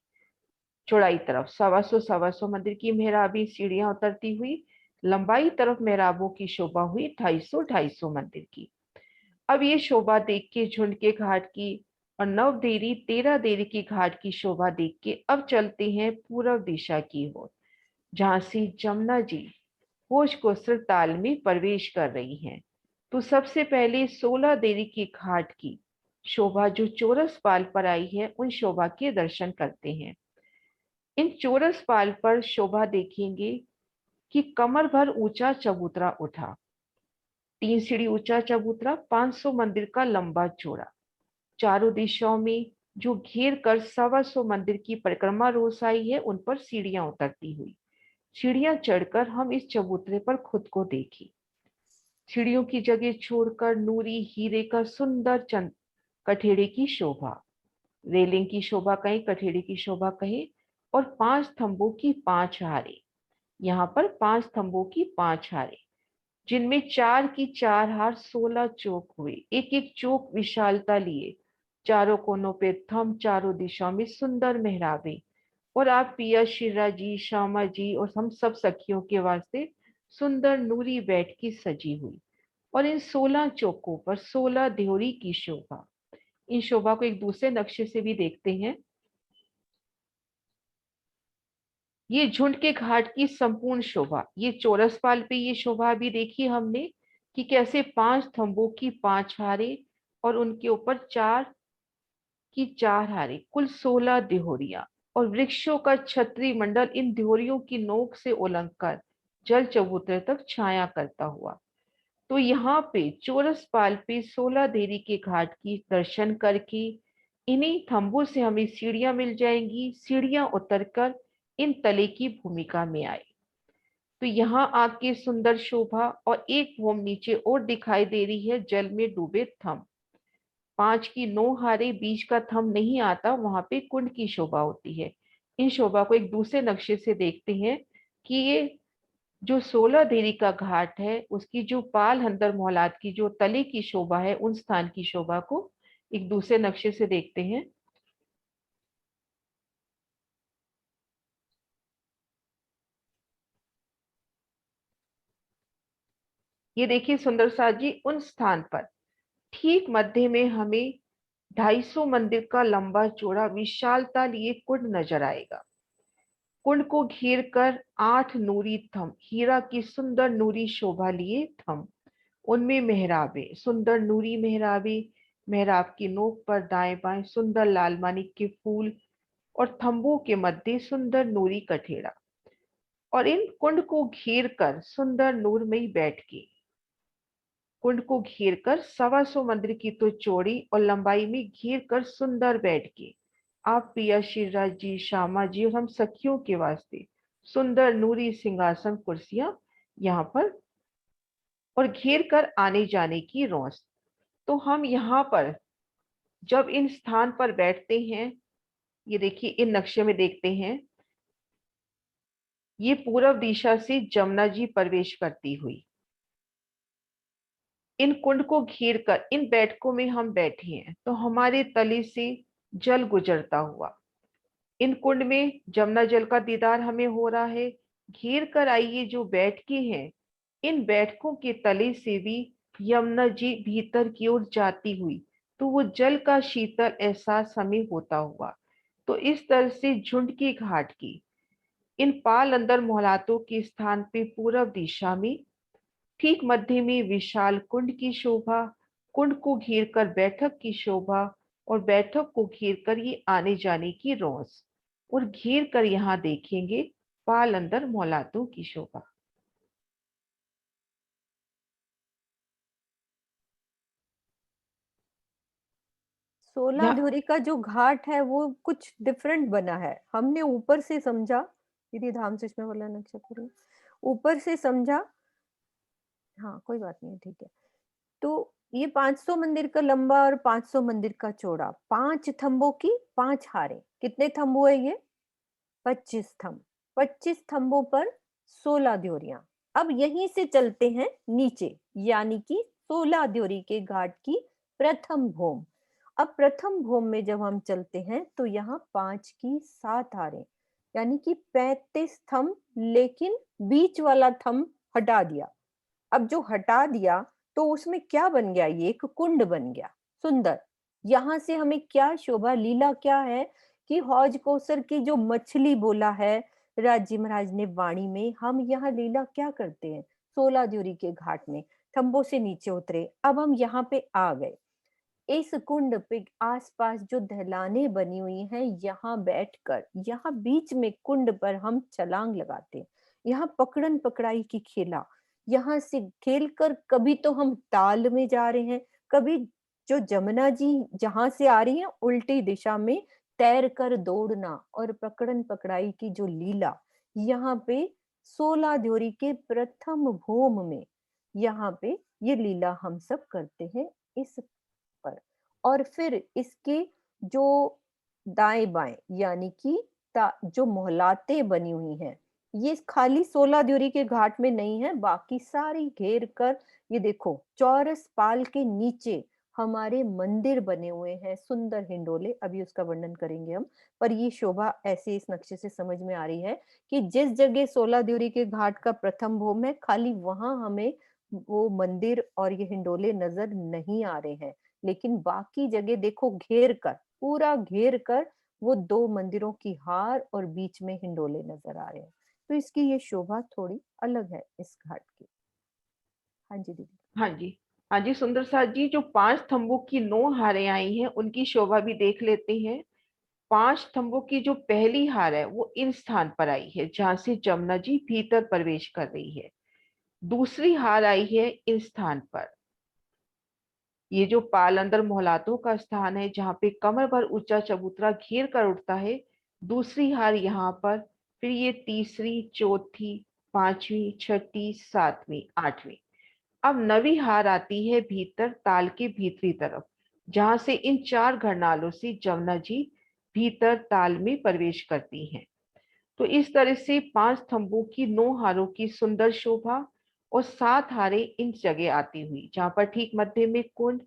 चौड़ाई तरफ। 125 मंदिर की मेहराबी सीढ़ियां उतरती हुई लंबाई तरफ मेहराबों की शोभा हुई 250 मंदिर की। अब ये शोभा देख के झुंड के घाट की और 9 देरी 13 देरी की घाट की शोभा देख के अब चलते हैं पूर्व दिशा की ओर, जहां से जमुना जी होश कोसर ताल में प्रवेश कर रही हैं। तो सबसे पहले 16 देरी की घाट की शोभा जो चौरस पाल पर आई है, उन शोभा के दर्शन करते हैं। इन चौरस पाल पर शोभा देखेंगे कि कमर भर ऊंचा चबूतरा उठा, 3 सीढ़ी ऊंचा चबूतरा, 500 मंदिर का लंबा चौड़ा, चारों दिशाओं में जो घेर कर 125 मंदिर की परिक्रमा रोस आई है, उन पर सीढ़ियां उतरती हुई। सीढ़ियां चढ़कर हम इस चबूतरे पर खुद को देखें। सीढ़ियों की जगह छोड़कर नूरी हीरे का सुंदर चंद कठेड़े की शोभा, रेलिंग की शोभा कहें, कठेड़े की शोभा कहें, और 5 थंबों की 5 हारे। यहाँ पर 5 थंबों की 5 हारे, जिनमें 4 की 4 हार 16 चौक हुए, एक एक चौक विशालता लिए, चारों कोनों पे थंब, चारों दिशाओं में सुंदर मेहराबे, और आप पिया शिरा जी, श्यामा जी और हम सब सखियों के वास्ते सुंदर नूरी बैठ की सजी हुई। और इन 16 चौकों पर 16 देहरी की शोभा। इन शोभा को एक दूसरे नक्शे से भी देखते हैं। ये झुंड के घाट की संपूर्ण शोभा, ये चौरस पाल पे ये शोभा भी देखी हमने कि कैसे 5 थंबों की 5 हारे और उनके ऊपर 4 की 4 हारे, कुल 16 देहोरियां, और वृक्षों का छत्री मंडल इन देहोरियों की नोक से उलंघ कर जल चबूतरे तक छाया करता हुआ। तो यहाँ पे चौरस पाल पे 16 देरी के घाट की दर्शन करके इन्हीं थंबों से हमें सीढ़ियां मिल जाएंगी। सीढ़ियां उतरकर इन तले की भूमिका में आए, तो यहाँ आके सुंदर शोभा, और एक भूम नीचे और दिखाई दे रही है, जल में डूबे थंब। 5 की 9 हारे, बीच का थंब नहीं आता, वहां पे कुंड की शोभा होती है। इन शोभा को एक दूसरे नक्शे से देखते हैं कि ये जो 16 देरी का घाट है उसकी जो पाल हंदर मोहलात की जो तले की शोभा है, उन स्थान की शोभा को एक दूसरे नक्शे से देखते हैं। ये देखिए सुंदर साथ जी, उन स्थान पर ठीक मध्य में हमें 250 मंदिर का लंबा चौड़ा विशालता लिए कुंड नजर आएगा। कुंड को घेर कर 8 नूरी थम, हीरा की सुंदर नूरी शोभा लिए थम, उनमें मेहराबे, सुंदर नूरी मेहराबे, मेहराब की नोक पर दाएं बाएं सुंदर लाल मानिक के फूल, और थंबों के मध्य सुंदर नूरी कठेड़ा, और इन कुंड को घेर कर सुंदर नूरमयी बैठ के, कुंड को घेर कर 125 मंदिर की तो चौड़ी और लंबाई में घेर कर सुंदर बैठ के, आप पिया शिवराज जी, श्यामा जी और हम सखियों के वास्ते सुंदर नूरी सिंहासन कुर्सियां यहाँ पर, और घेर कर आने जाने की रौस। तो हम यहाँ पर जब इन स्थान पर बैठते हैं, ये देखिए इन नक्शे में देखते हैं, ये पूर्व दिशा से जमुना जी प्रवेश करती हुई इन कुंड को घेर कर इन बैठकों में हम बैठे हैं, तो हमारे तले से जल गुजरता हुआ इन कुंड में जमुना जल का दीदार हमें हो रहा है। घेर कर आइए जो बैठके हैं, इन बैठकों के तले से भी यमुना जी भीतर की ओर जाती हुई, तो वो जल का शीतल एहसास हमें होता हुआ, तो इस तरह से झुंड की घाट की इन पाल अंदर मोहलातों के स्थान पे पूर्व दिशा में ठीक मध्य में विशाल कुंड की शोभा, कुंड को घेर कर बैठक की शोभा, और बैठक को घेर कर ये आने जाने की रौस, और घेर कर यहाँ देखेंगे पाल अंदर मोहलातों की शोभा। सोलह यहाँ ध्युरी का जो घाट है वो कुछ डिफरेंट बना है। हमने ऊपर से समझा, दीदी धाम से इसमें बोला नक्षत्र, ऊपर से समझा। हाँ कोई बात नहीं, ठीक है। तो ये 500 मंदिर का लंबा और 500 मंदिर का चौड़ा, 5 थंबों की 5 हारे। कितने थंब हुए ये? 25 थंब। 25 थंबों पर 16 ड्योरियां। अब यहीं से चलते हैं नीचे, यानी कि 16 ड्योरी के घाट की प्रथम भूम। अब प्रथम भूम में जब हम चलते हैं तो यहाँ 5 की 7 हारे, यानी कि 35 थंब, लेकिन बीच वाला थंब हटा दिया। अब जो हटा दिया तो उसमें क्या बन गया? ये एक कुंड बन गया, सुंदर। यहां से हमें क्या शोभा, लीला क्या है कि हौज कौसर की जो मछली बोला है राजी महाराज ने वाणी में, हम यहाँ लीला क्या करते हैं? 16 द्योरी के घाट में थंबों से नीचे उतरे, अब हम यहाँ पे आ गए। इस कुंड पे आसपास जो दहलाने बनी हुई हैं, यहाँ बैठकर, यहाँ बीच में कुंड पर हम छलांग लगाते हैं। यहाँ पकड़न पकड़ाई की खेला, यहाँ से खेलकर कभी तो हम ताल में जा रहे हैं, कभी जो जमुना जी जहां से आ रही हैं उल्टी दिशा में तैर कर दौड़ना, और पकड़न पकड़ाई की जो लीला यहाँ पे 16 द्योरी के प्रथम भूम में, यहाँ पे ये लीला हम सब करते हैं इस पर। और फिर इसके जो दाएं बाएं, यानी कि जो मोहलाते बनी हुई हैं, ये खाली 16 द्योरी के घाट में नहीं है, बाकी सारी घेर कर, ये देखो चौरस पाल के नीचे हमारे मंदिर बने हुए हैं, सुंदर हिंडोले। अभी उसका वर्णन करेंगे हम, पर ये शोभा ऐसे इस नक्शे से समझ में आ रही है कि जिस जगह 16 द्योरी के घाट का प्रथम भूम है, खाली वहां हमें वो मंदिर और ये हिंडोले नजर नहीं आ रहे हैं, लेकिन बाकी जगह देखो घेर कर, पूरा घेर कर वो 2 मंदिरों की हार और बीच में हिंडोले नजर आ रहे हैं। तो इसकी ये शोभा थोड़ी अलग है इस घाट की। हाँ जी दीदी। हाँ जी, हाँ जी सुंदर साथ जी, जो 5 थंबों की 9 हारें आई हैं उनकी शोभा भी देख लेते हैं। 5 स्तंभों की जो पहली हार है वो इन स्थान पर आई है जहां से जमुना जी भीतर प्रवेश कर रही है। दूसरी हार आई है इस स्थान पर, ये जो पालंदर मोहलातों का स्थान है जहां पे कमर भर ऊंचा चबूतरा घेर कर उठता है, दूसरी हार यहाँ पर। फिर ये तीसरी, चौथी, पांचवी, छठी, सातवीं, आठवीं। अब नवी हार आती है भीतर ताल के भीतरी तरफ, जहां से इन 4 घरनालों से जमुना जी भीतर ताल में प्रवेश करती हैं। तो इस तरह से 5 स्तंभों की 9 हारों की सुंदर शोभा और 7 हारें इन जगह आती हुई, जहां पर ठीक मध्य में कुंड,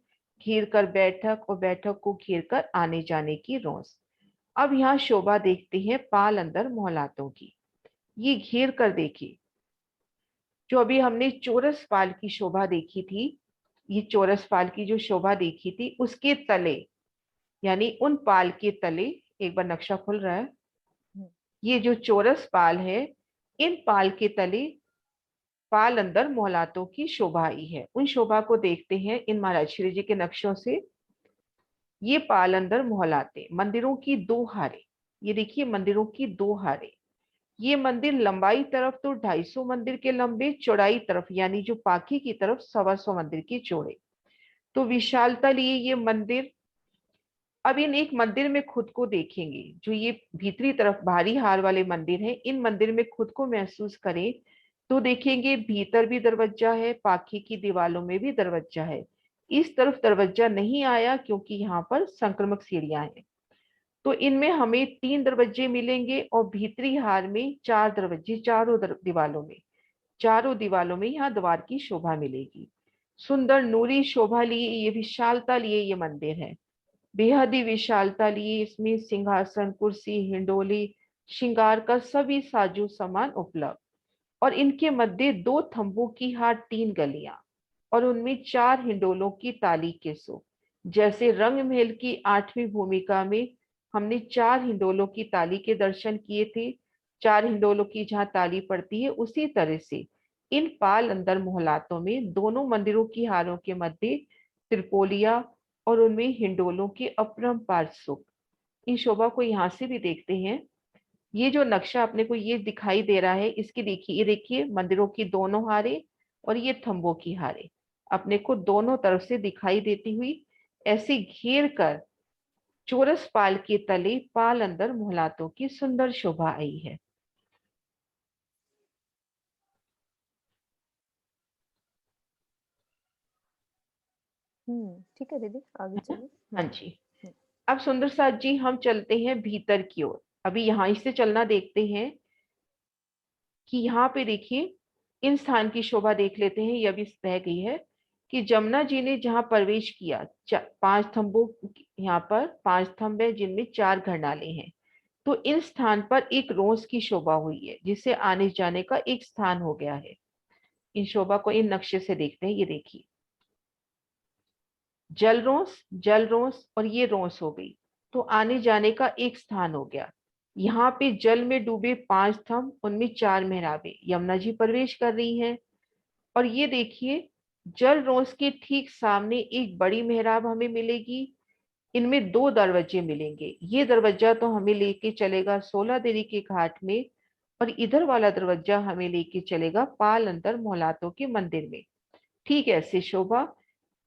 घेर कर बैठक और बैठक को घेर कर आने जाने की रोस। अब यहाँ शोभा देखते हैं पाल अंदर मोहलातों की। ये घेर कर देखिए, जो अभी हमने चौरस पाल की शोभा देखी थी, ये चौरस पाल की जो शोभा देखी थी उसके तले, यानी उन पाल के तले, एक बार नक्शा खुल रहा है, ये जो चौरस पाल है, इन पाल के तले पाल अंदर मोहलातों की शोभा आई है। उन शोभा को देखते हैं इन महाराज श्री जी के नक्शों से। ये पाल अंदर मोहलाते मंदिरों की 2 हारे, ये देखिए मंदिरों की 2 हारे। ये मंदिर लंबाई तरफ तो 250 मंदिर के लंबे, चौड़ाई तरफ यानी जो पाखी की तरफ 125 मंदिर के चौड़े। तो विशालता लिए ये मंदिर, अब इन एक मंदिर में खुद को देखेंगे, जो ये भीतरी तरफ भारी हार वाले मंदिर हैं, इन मंदिर में खुद को महसूस करें तो देखेंगे भीतर भी दरवाजा है, पाखी की दीवारों में भी दरवाजा है। इस तरफ दरवाजा नहीं आया क्योंकि यहाँ पर संक्रमक सीढ़ियां हैं। तो इनमें हमें 3 दरवाजे मिलेंगे और भीतरी हार में 4 दरवाजे, दीवारों में, चारों दीवारों में यहाँ द्वार की शोभा मिलेगी। सुंदर नूरी शोभा लिए, ये विशालता लिए ये मंदिर है, बेहद ही विशालता लिए। इसमें सिंहासन, कुर्सी, हिंडोली, श्रृंगार का सभी साजो सामान उपलब्ध। और इनके मध्य 2 थंबों की हार 3 गलियां और उनमें 4 हिंडोलों की ताली के सो। जैसे रंग महल की 8वीं भूमिका में हमने 4 हिंडोलों की ताली के दर्शन किए थे, 4 हिंडोलों की जहां ताली पड़ती है, उसी तरह से इन पाल अंदर मोहलातों में दोनों मंदिरों की हारों के मध्य त्रिपोलिया और उनमें हिंडोलों के अपरंपार सुख। इन शोभा को यहाँ से भी देखते हैं। ये जो नक्शा अपने को ये दिखाई दे रहा है, इसकी देखिए, ये देखिए मंदिरों की दोनों हारे और ये थंबों की हारे अपने को दोनों तरफ से दिखाई देती हुई ऐसे घेर कर चौरस पाल के तले पाल अंदर मोहलातों की सुंदर शोभा आई है। ठीक है दीदी, आगे चलिए। हाँ जी। अब सुंदर साथ जी हम चलते हैं भीतर की ओर। अभी यहाँ से चलना देखते हैं कि यहाँ पे देखिए इन स्थान की शोभा देख लेते हैं। यह भी रह गई है कि जमुना जी ने जहाँ प्रवेश किया, 5 स्तंभों, यहाँ पर 5 स्तंभ है जिनमें 4 घरनाले हैं। तो इन स्थान पर एक रोज की शोभा हुई है, जिससे आने जाने का एक स्थान हो गया है। इन शोभा को इन नक्शे से देखते हैं। ये देखिए जल रोस, जल रोस और ये रोस हो गई, तो आने जाने का एक स्थान हो गया। यहाँ पे जल में डूबे 5 स्तंभ, उनमें 4 मेहराबें यमुना जी प्रवेश कर रही हैं। और ये देखिए जल रोस के ठीक सामने एक बड़ी मेहराब हमें मिलेगी। इनमें 2 दरवाजे मिलेंगे। ये दरवाजा तो हमें लेके चलेगा 16 देवी के घाट में, और इधर वाला दरवाजा हमें लेके चलेगा पाल अंदर मोहलातों के मंदिर में। ठीक ऐसे शोभा,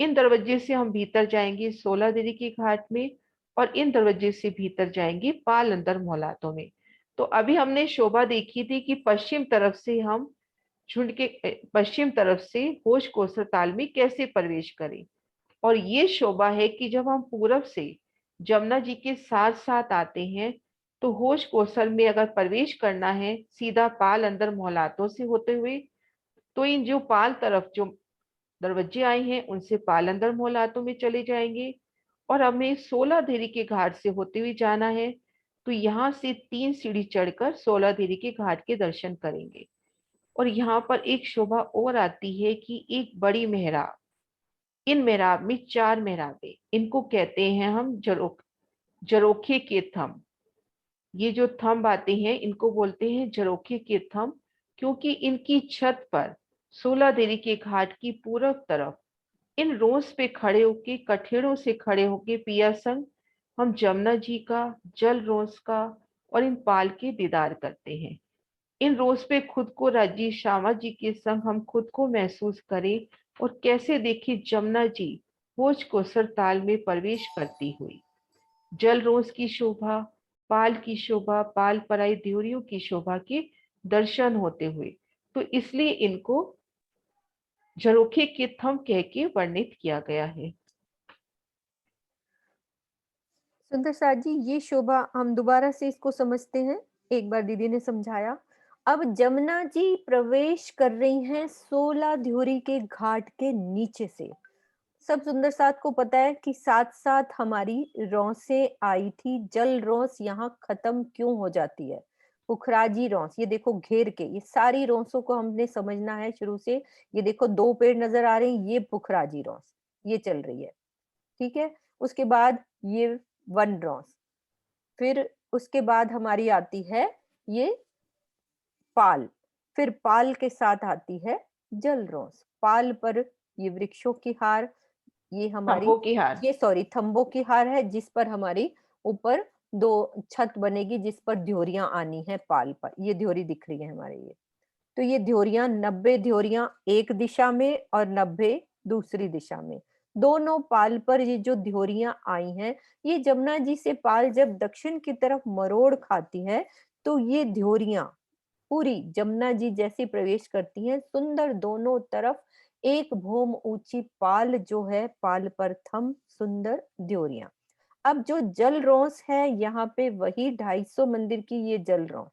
इन दरवाजे से हम भीतर जाएंगे 16 देवी के घाट में, और इन दरवाजे से भीतर जाएंगे पाल अंदर मोहलातों में। तो अभी हमने शोभा देखी थी कि पश्चिम तरफ से हम झुंड के पश्चिम तरफ से होश कोसर ताल में कैसे प्रवेश करें। और ये शोभा है कि जब हम पूरब से जमुना जी के साथ साथ आते हैं, तो होश कोसल में अगर प्रवेश करना है सीधा पाल अंदर मोहलातों से होते हुए, तो इन जो पाल तरफ जो दरवाजे आए हैं उनसे पाल अंदर मोहलातों में चले जाएंगे। और हमें 16 देवी के घाट से होते हुए जाना है, तो यहाँ से 3 सीढ़ी चढ़कर 16 देवी के घाट के दर्शन करेंगे। और यहाँ पर एक शोभा और आती है कि एक बड़ी मेहराब, इन मेहराब में 4 मेहराबें, इनको कहते हैं हम जरोखे के थंब। ये जो थंब आते हैं इनको बोलते हैं जरोखे के थंब, क्योंकि इनकी छत पर 16 देवी के घाट की पूरब तरफ इन रोस पे खड़े होके, कठेड़ों से खड़े होके पिया संग हम जमुना जी का, जल रोस का और इन पाल के दीदार करते हैं। इन रोज पे खुद को राजी श्यामा जी के संग हम खुद को महसूस करें और कैसे देखें जमुना जी होश कोसर ताल में प्रवेश करती हुई। जल रोज की शोभा, पाल की शोभा, पाल पराई द्योरियों की शोभा के दर्शन होते हुए, तो इसलिए इनको झरोखे के थंब कह के वर्णित किया गया है। सुंदर साथ जी, ये शोभा हम दोबारा से इसको समझते हैं। एक बार दीदी ने समझाया। अब जमुना जी प्रवेश कर रही हैं 16 ध्युरी के घाट के नीचे से। सब सुंदर साथ को पता है कि साथ साथ हमारी रौसें आई थी। जल रौस यहाँ खत्म क्यों हो जाती है? पुखराजी रौस, ये देखो घेर के, ये सारी रौसों को हमने समझना है शुरू से। ये देखो 2 पेड़ नजर आ रहे हैं, ये पुखराजी रौस, ये चल रही है, ठीक है। उसके बाद ये वन रौस, फिर उसके बाद हमारी आती है ये पाल, फिर पाल के साथ आती है जल रौस। पाल पर ये वृक्षों की हार, ये हमारी, खंभों की हार। ये सॉरी थंबों की हार है, जिस पर हमारी ऊपर 2 छत बनेगी, जिस पर ध्योरियां आनी है पाल पर। ये ध्योरी दिख रही है हमारे ये। तो ये ध्योरियां 90 ध्योरियां एक दिशा में और 90 दूसरी दिशा में। दोनों पाल पर ये जो ध्योरियां आई हैं, ये जमुना जी से पाल जब दक्षिण की तरफ मरोड़ खाती है, तो ये ध्योरियां पूरी जमुना जी जैसी प्रवेश करती हैं। सुंदर दोनों तरफ एक भौम ऊंची पाल जो है, पाल पर थम सुंदर ड्योरियां। अब जो जल रौस है यहाँ पे वही 250 मंदिर की ये जल रौस,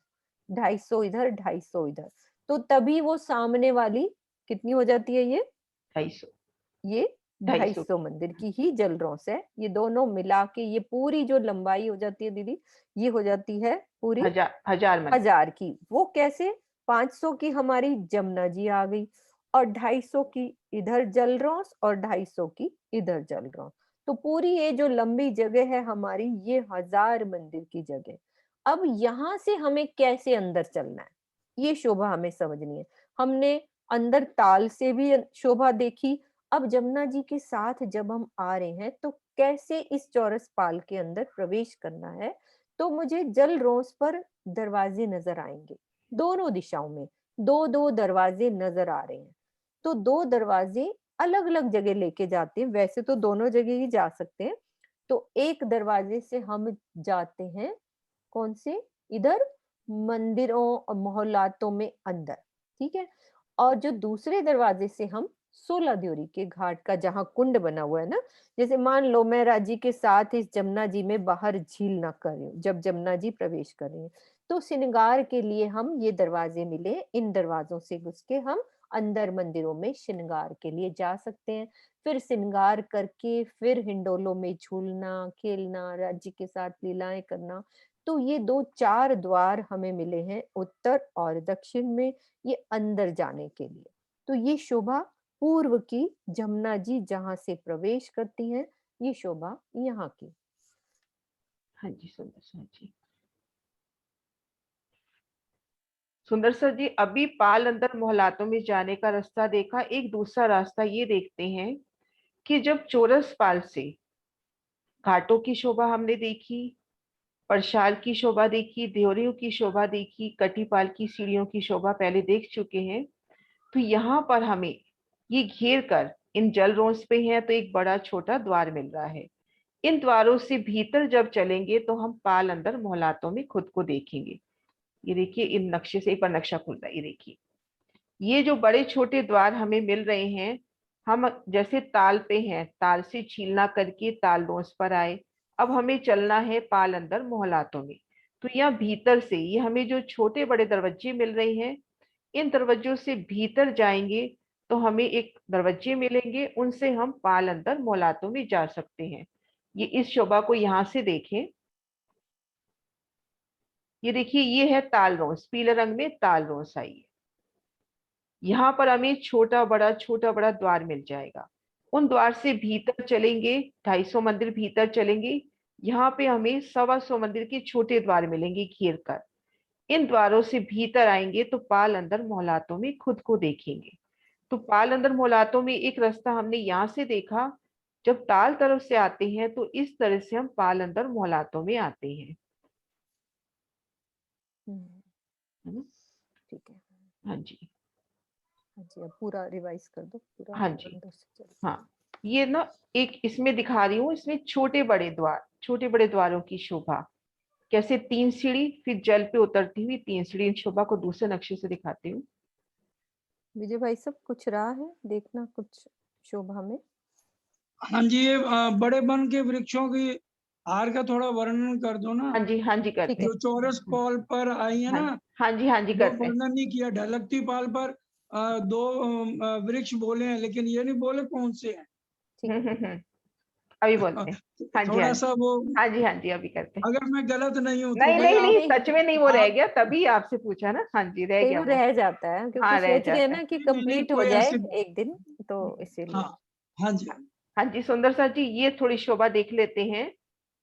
250 इधर 250 इधर, तो तभी वो सामने वाली कितनी हो जाती है ढाई सौ। ये ढाई सौ 250 मंदिर की ही जल रौस है। ये दोनों मिला के ये पूरी जो लंबाई हो जाती है दीदी, ये हो जाती है पूरी 1000 मंदिर। 1000 की। वो कैसे? 500 की हमारी जमुना जी आ गई, और 250 की इधर जल रौस, और 250 की इधर जल रौस। तो पूरी ये जो लंबी जगह है हमारी, ये 1000 मंदिर की जगह। अब यहाँ से हमें कैसे अंदर चलना है, ये शोभा हमें समझनी है। हमने अंदर ताल से भी शोभा देखी। अब जमुना जी के साथ जब हम आ रहे हैं, तो कैसे इस चौरस पाल के अंदर प्रवेश करना है? तो मुझे जल रोस पर दरवाजे नजर आएंगे, दोनों दिशाओं में 2-2 दरवाजे नजर आ रहे हैं। तो 2 दरवाजे अलग अलग जगह लेके जाते हैं, वैसे तो दोनों जगह ही जा सकते हैं। तो एक दरवाजे से हम जाते हैं, कौन से? इधर मंदिरों और मोहल्लातों में अंदर, ठीक है। और जो दूसरे दरवाजे से हम 16 द्योरी के घाट का, जहाँ कुंड बना हुआ है ना, जैसे मान लो मैं राजी के साथ इस जमुना जी में बाहर झील ना कर रही हूँ, जब जमुना जी प्रवेश कर रही है, तो श्रृंगार के लिए हम ये दरवाजे मिले, इन दरवाजों से घुस के हम अंदर मंदिरों में श्रृंगार के लिए जा सकते हैं। फिर श्रृंगार करके फिर हिंडोलों में झूलना, खेलना, राज्य के साथ लीलाएं करना। तो ये 2-4 द्वार हमें मिले हैं उत्तर और दक्षिण में, ये अंदर जाने के लिए। तो ये शोभा पूर्व की, जमुना जी जहां से प्रवेश करती हैं, ये शोभा यहाँ की। हाँ जी सुंदर सर जी। सुंदर सर जी, अभी पाल अंदर मोहल्लातों में जाने का रास्ता देखा, एक दूसरा रास्ता ये देखते हैं कि जब चोरस पाल से घाटों की शोभा हमने देखी, परशाल की शोभा देखी, देवरियों की शोभा देखी, कटीपाल की सीढ़ियों की शोभा पहले देख चुके हैं, तो यहाँ पर हमें ये घेर कर इन जल रोंस पे हैं, तो एक बड़ा छोटा द्वार मिल रहा है। इन द्वारों से भीतर जब चलेंगे तो हम पाल अंदर मोहल्लातों में खुद को देखेंगे। ये देखिए, इन नक्शे से एक बार नक्शा खुल रहा है, ये देखिए, ये जो बड़े छोटे द्वार हमें मिल रहे हैं, हम जैसे ताल पे हैं, ताल से छीलना करके ताल डोंस पर आए। अब हमें चलना है पाल अंदर मोहल्लातों में। तो यहाँ भीतर से ये हमें जो छोटे बड़े दरवाजे मिल रहे हैं, इन दरवाजों से भीतर जाएंगे तो हमें एक दरवाजे मिलेंगे, उनसे हम पाल अंदर मोहल्लातों में जा सकते हैं। ये इस शोभा को यहाँ से देखें, ये देखिए, ये है ताल रोस, पीले रंग में ताल रोस आई है। यहाँ पर हमें छोटा बड़ा द्वार मिल जाएगा। उन द्वार से भीतर चलेंगे, 250 मंदिर भीतर चलेंगे। यहाँ पे हमें 125 मंदिर के छोटे द्वार मिलेंगे घेर कर। इन द्वारों से भीतर आएंगे तो पाल अंदर मोहल्लातों में खुद को देखेंगे। तो पाल अंदर मोहल्लातों में एक रास्ता हमने यहाँ से देखा, जब ताल तरफ से आते हैं तो इस तरह से हम पाल अंदर मोहल्लातों में आते हैं। है ना? ठीक है। हाँ जी। हाँ जी, अब पूरा रिवाइज कर दो, पूरा हाँ जी। अंदर से चलो। हाँ, ये ना एक इसमें दिखा रही हूँ, इसमें छोटे बड़े द्वार, छोटे बड़े द्वारों की शोभा कैसे, 3 सीढ़ी, फिर जल पे उतरती हुई 3 सीढ़ी। इन शोभा को दूसरे नक्शे से दिखाती हूँ। विजय भाई सब कुछ रहा है देखना कुछ शोभा में? हाँ जी, ये बड़े वन के वृक्षों की हार का थोड़ा वर्णन कर दो ना। हाँ जी करते ठीक है। जो चौरस पाल पर आई है हैं। ना, हाँ जी वो करते हैं। वर्णन नहीं किया। ढलकती पाल पर दो वृक्ष बोले हैं, लेकिन ये नहीं बोले कौन से हैं। ठीक है। अभी बोलते हैं। हाँ जी थोड़ा सा वो, हाँ जी अभी करते हैं। अगर मैं गलत नहीं हूं तो नहीं भाई नहीं आप नहीं, सच में नहीं, वो रह आप गया, तभी आपसे पूछा ना। हाँ जी रह कई गया बार वो। रह जाता है क्योंकि हाँ रह सोच रहे हैं जाता है। ना कि नहीं नहीं नहीं, कंप्लीट हो कोई जाए ऐसी, एक दिन, तो हाँ इसीलिए। हाँ जी। हाँ जी सुंदर सा जी, ये थोड़ी शोभा देख लेते हैं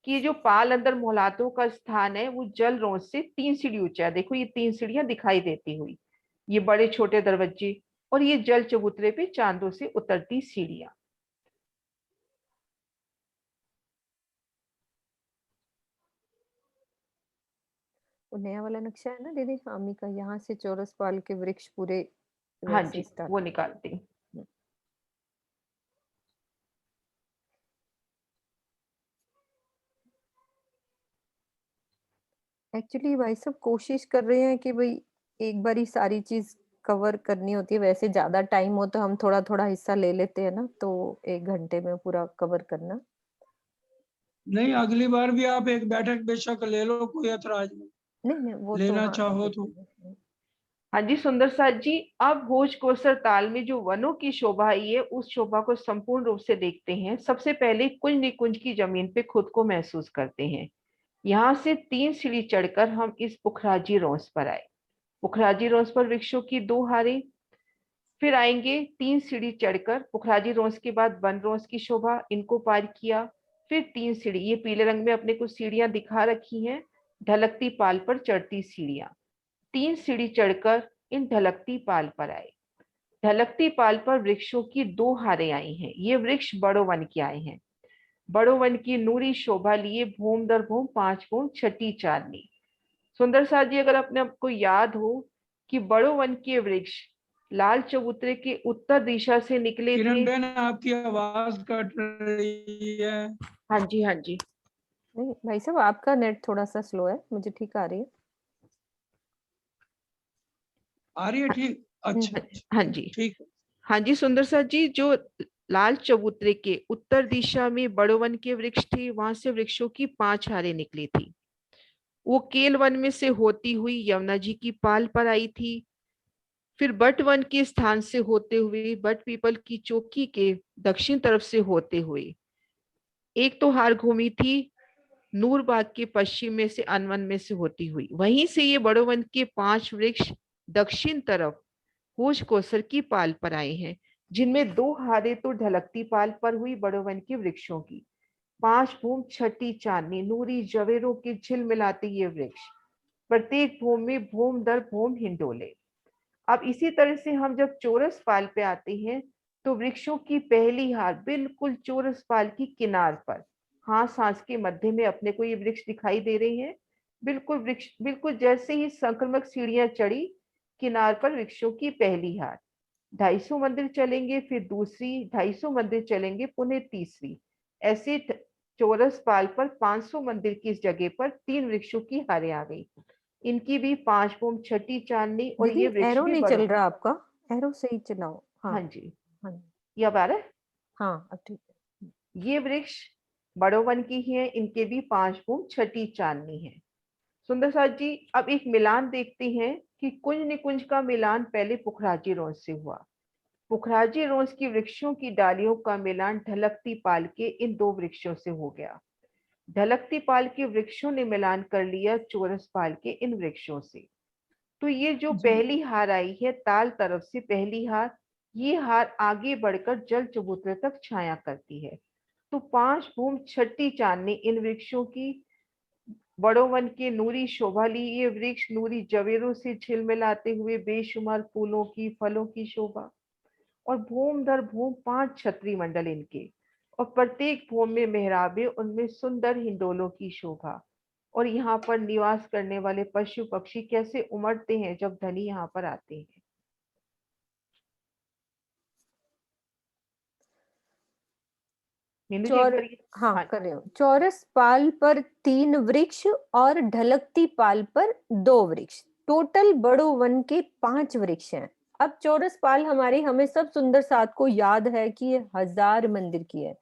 कि ये जो पाल अंदर मोहलातों का स्थान है वो जल रोज से 3 सीढ़ी ऊंचा है। देखो ये 3 सीढ़ियां दिखाई देती हुई, ये बड़े छोटे दरवाजे, और ये जल चबूतरे पे चांदों से उतरती सीढ़ियां। वो नया वाला नक्शा है ना दीदी, आमी का, यहाँ से चौरस पाल के वृक्ष पूरे हाँ वैसे जी स्टार्ट वो होते निकालती हूँ। हैं। एक्चुअली भाई सब कोशिश कर रहे हैं कि भाई एक बार ही सारी चीज कवर करनी होती है। वैसे ज्यादा टाइम हो तो हम थोड़ा थोड़ा हिस्सा ले लेते हैं ना, तो 1 घंटे में पूरा कवर करना। नहीं, अगली बार भी आप एक बैठक बेशक ले लो, कोई ऐतराज नहीं, नहीं नहीं, वो तो लेना हाँ चाहो तो। देखेंगे। हाँ जी सुंदर साथ जी, अब भोज कोसर ताल में जो वनों की शोभा आई है उस शोभा को संपूर्ण रूप से देखते हैं। सबसे पहले कुंज निकुंज की जमीन पे खुद को महसूस करते हैं। यहाँ से 3 सीढ़ी चढ़कर हम इस पुखराजी रोस पर आए। पुखराजी रोस पर वृक्षों की 2 हारें, फिर आएंगे 3 सीढ़ी चढ़कर पुखराजी रोस के बाद वन रोस की शोभा, इनको पार किया। फिर 3 सीढ़ी, ये पीले रंग में अपने कुछ सीढ़ियां दिखा रखी हैं, ढलकती पाल पर चढ़ती सीढ़ियां। 3 सीढ़ी चढ़कर इन ढलकती पाल पर आए। ढलकती पाल पर वृक्षों की 2 हारें आई हैं, ये वृक्ष बड़ो वन के आए हैं। बड़ो वन की नूरी शोभा लिए भूम दर भूम 5 भूम छठी चांदनी। सुंदर साथ जी, अगर अपने आपको याद हो कि बड़ो वन के वृक्ष लाल चबूतरे के उत्तर दिशा से निकले किरण थे। बेन, आपकी आवाज कट रही है। हाँ जी हाँ जी। नहीं भाई साहब, आपका नेट थोड़ा सा स्लो है, मुझे ठीक आ रही है। आ रही है ठीक? अच्छा अच्छा, हाँ जी ठीक है। हाँ जी सुंदर साथ जी, जो लाल चबूतरे के उत्तर दिशा में बड़ो वन के वृक्ष थे, वहां से वृक्षों की 5 हारें निकली थी। वो केल वन में से होती हुई यमुना जी की पाल पर आई थी। फिर बट वन के स्थान से होते हुए बट पीपल की चौकी के दक्षिण तरफ से होते हुए एक तो हार घूमी थी नूरबाग के पश्चिम में से अनवन में से होती हुई। वहीं से ये बड़ो वन के 5 वृक्ष दक्षिण तरफ भोज कोसर की पाल पर आए हैं, जिनमें 2 हारें तो ढलकती पाल पर हुई बड़ो वन के वृक्षों की। 5 भूम छठी चांदनी नूरी जवेरों के झिलमिलाते ये वृक्ष, प्रत्येक भूम में भूम दर भूम हिंडोले। अब इसी तरह से हम जब चौरस पाल पे आते हैं तो वृक्षों की पहली हार बिल्कुल चौरस पाल की किनार पर, हाथ सांस के मध्य में अपने को ये वृक्ष दिखाई दे रहे हैं। बिल्कुल वृक्ष, बिल्कुल जैसे ही संक्रमक सीढ़ियां चढ़ी, किनार पर वृक्षों की पहली हार। 250 मंदिर चलेंगे, फिर दूसरी, 250 मंदिर चलेंगे, पुनः तीसरी। ऐसे चौरस पाल पर 500 मंदिर की इस जगह पर 3 वृक्षों की हारें आ गई। इनकी भी 5 भूम छठी चांदनी, और दीदी ये वृक्ष एरो भी नहीं बड़ो। चल रहा आपका, एरो सही चलाओ। हाँ। हाँ जी, हाँ। ये अब आ रहा है। हाँ अब ठीक है। ये वृक्ष बड़ो वन की ही है, इनके भी 5 भूम छठी चांदनी है। सुंदर साथ जी, अब एक मिलान देखते हैं कि कुंज निकुंज का मिलान पहले पुखराजी रोज से हुआ। पुखराजी रोज की वृक्षों की डालियों का मिलान ढलकती पाल के इन 2 वृक्षों से हो गया। ढलकती पाल के वृक्षों ने मिलान कर लिया चौरस पाल के इन वृक्षों से। तो ये जो जी पहली हार आई है ताल तरफ से पहली हार, ये हार आगे बढ़कर जल चबूतरे तक छाया करती है। तो 5 भूम छठी चांदनी इन वृक्षों की। बड़ो वन के नूरी शोभा ली ये वृक्ष नूरी जवेरों से झिलमिलाते हुए बेशुमार फूलों की फलों की शोभा। और भूम दर भूम 5 छत्री मंडल इनके, और प्रत्येक भूम में मेहराबे, उनमें सुंदर हिंडोलों की शोभा। और यहाँ पर निवास करने वाले पशु पक्षी कैसे उमड़ते हैं जब धनी यहाँ पर आते हैं। मीनू जी एक चौर बार हाँ हाँ। कर रहे हो। चौरस पाल पर 3 वृक्ष और ढलकती पाल पर 2 वृक्ष, टोटल बड़ो वन के 5 वृक्ष हैं। अब चौरस पाल हमारी, हमें सब सुंदर साथ को याद है कि ये 1000 मंदिर की है।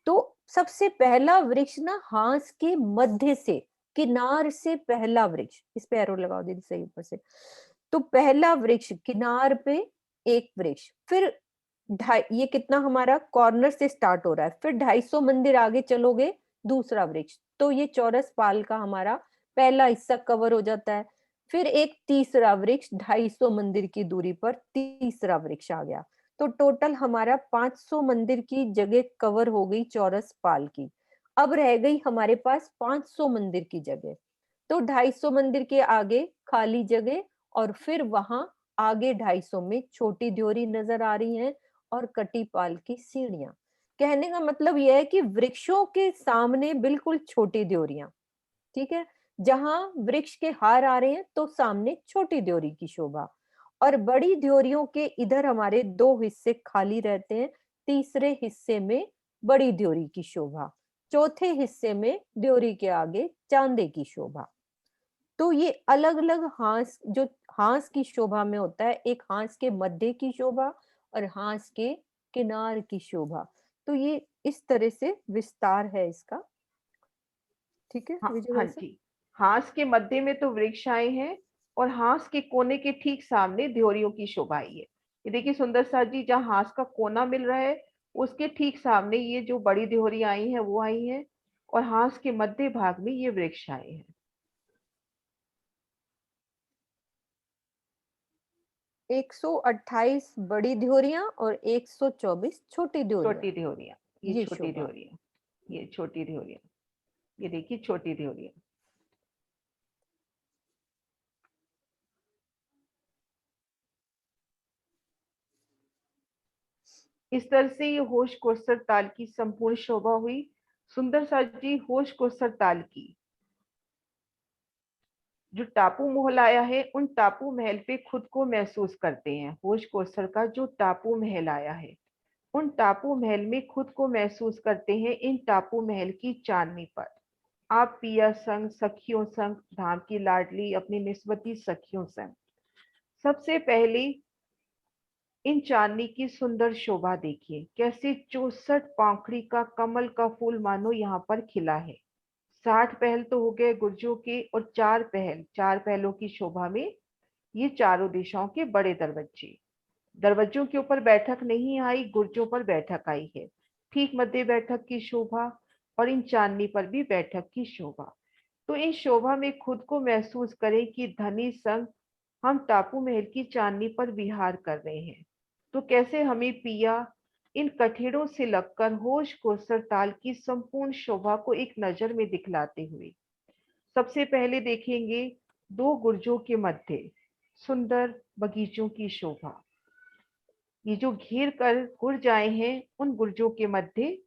तो सबसे पहला वृक्ष ना हांस के मध्य से, किनार से पहला वृक्ष, इस पे एरो लगाओ दीदी सही ऊपर से। तो पहला वृक्ष किनार पे एक वृक्ष, फिर ढाई, ये कितना हमारा कॉर्नर से स्टार्ट हो रहा है, फिर 250 मंदिर आगे चलोगे दूसरा वृक्ष, तो ये चौरस पाल का हमारा पहला हिस्सा कवर हो जाता है। फिर एक तीसरा वृक्ष 250 मंदिर की दूरी पर तीसरा वृक्ष आ गया, तो टोटल हमारा 500 मंदिर की जगह कवर हो गई चौरस पाल की। अब रह गई हमारे पास 500 मंदिर की जगह, तो 250 मंदिर के आगे खाली जगह, और फिर वहां आगे 250 में छोटी ड्योरी नजर आ रही है और कटी पाल की सीढ़ियां। कहने का मतलब यह है कि वृक्षों के सामने बिल्कुल छोटी ड्योरियां, ठीक है, जहां वृक्ष के हार आ रहे हैं तो सामने छोटी ड्योरी की शोभा, और बड़ी ड्योरियों के इधर हमारे दो हिस्से खाली रहते हैं, तीसरे हिस्से में बड़ी ड्योरी की शोभा, चौथे हिस्से में ड्योरी के आगे चांदे की शोभा। तो ये अलग अलग हांस, जो हांस की शोभा में होता है, एक हांस के मध्य की शोभा और हांस के किनार की शोभा। तो ये इस तरह से विस्तार है इसका, ठीक है हाँ विजय हाँ भाई साहब? जी। हांस के मध्य में तो वृक्ष आए हैं और हांस के कोने के ठीक सामने ध्योरियों की शोभा आई है। ये देखिए सुंदर सा जी, जहाँ हांस का कोना मिल रहा है उसके ठीक सामने ये जो बड़ी ध्योरी आई है वो आई है, और हांस के मध्य भाग में ये वृक्ष आए हैं। 128 बड़ी ध्योरियां और 124 छोटी ध्योरियां, छोटी ध्योरियां, ये ये छोटी शोभा। ध्योरियां, ये छोटी ध्योरियां, ये देखिए छोटी ध्योरियां। इस तरह से ये होश कोसर ताल की संपूर्ण शोभा हुई। सुंदर सा जी, होश कोसर ताल की जो टापू महल आया है, उन टापू महल पे खुद को महसूस करते हैं। होश कोसर का जो टापू महल आया है, उन टापू महल में खुद को महसूस करते हैं, इन टापू महल की चांदनी पर। आप पिया संग, सखियों संग, धाम की लाडली अपनी निस्बती सखियों संग। सबसे पहले इन चांदनी की सुंदर शोभा देखिए, कैसे 64 पाखड़ी का कमल का फूल मानो यहाँ पर खिला है। 60 पहल तो हो गए गुर्जों के, और 4 पहल, 4 पहलों की शोभा में ये चारों दिशाओं के बड़े दरवाजे। दरवाजों के ऊपर बैठक नहीं आई, गुर्जों पर बैठक आई है। ठीक मध्य बैठक की शोभा, और इन चांदनी पर भी बैठक की शोभा। तो इन शोभा में खुद को महसूस करें कि धनी संग हम टापू महल की चांदनी पर विहार कर रहे हैं। तो कैसे हमें पिया इन कठेड़ों से लगकर होश कोसर ताल की संपूर्ण शोभा को एक नजर में दिखलाते हुए। सबसे पहले देखेंगे दो गुर्जों के मध्य सुंदर बगीचों की शोभा। ये जो घेर कर गुर्ज आए हैं, उन गुर्जों के मध्य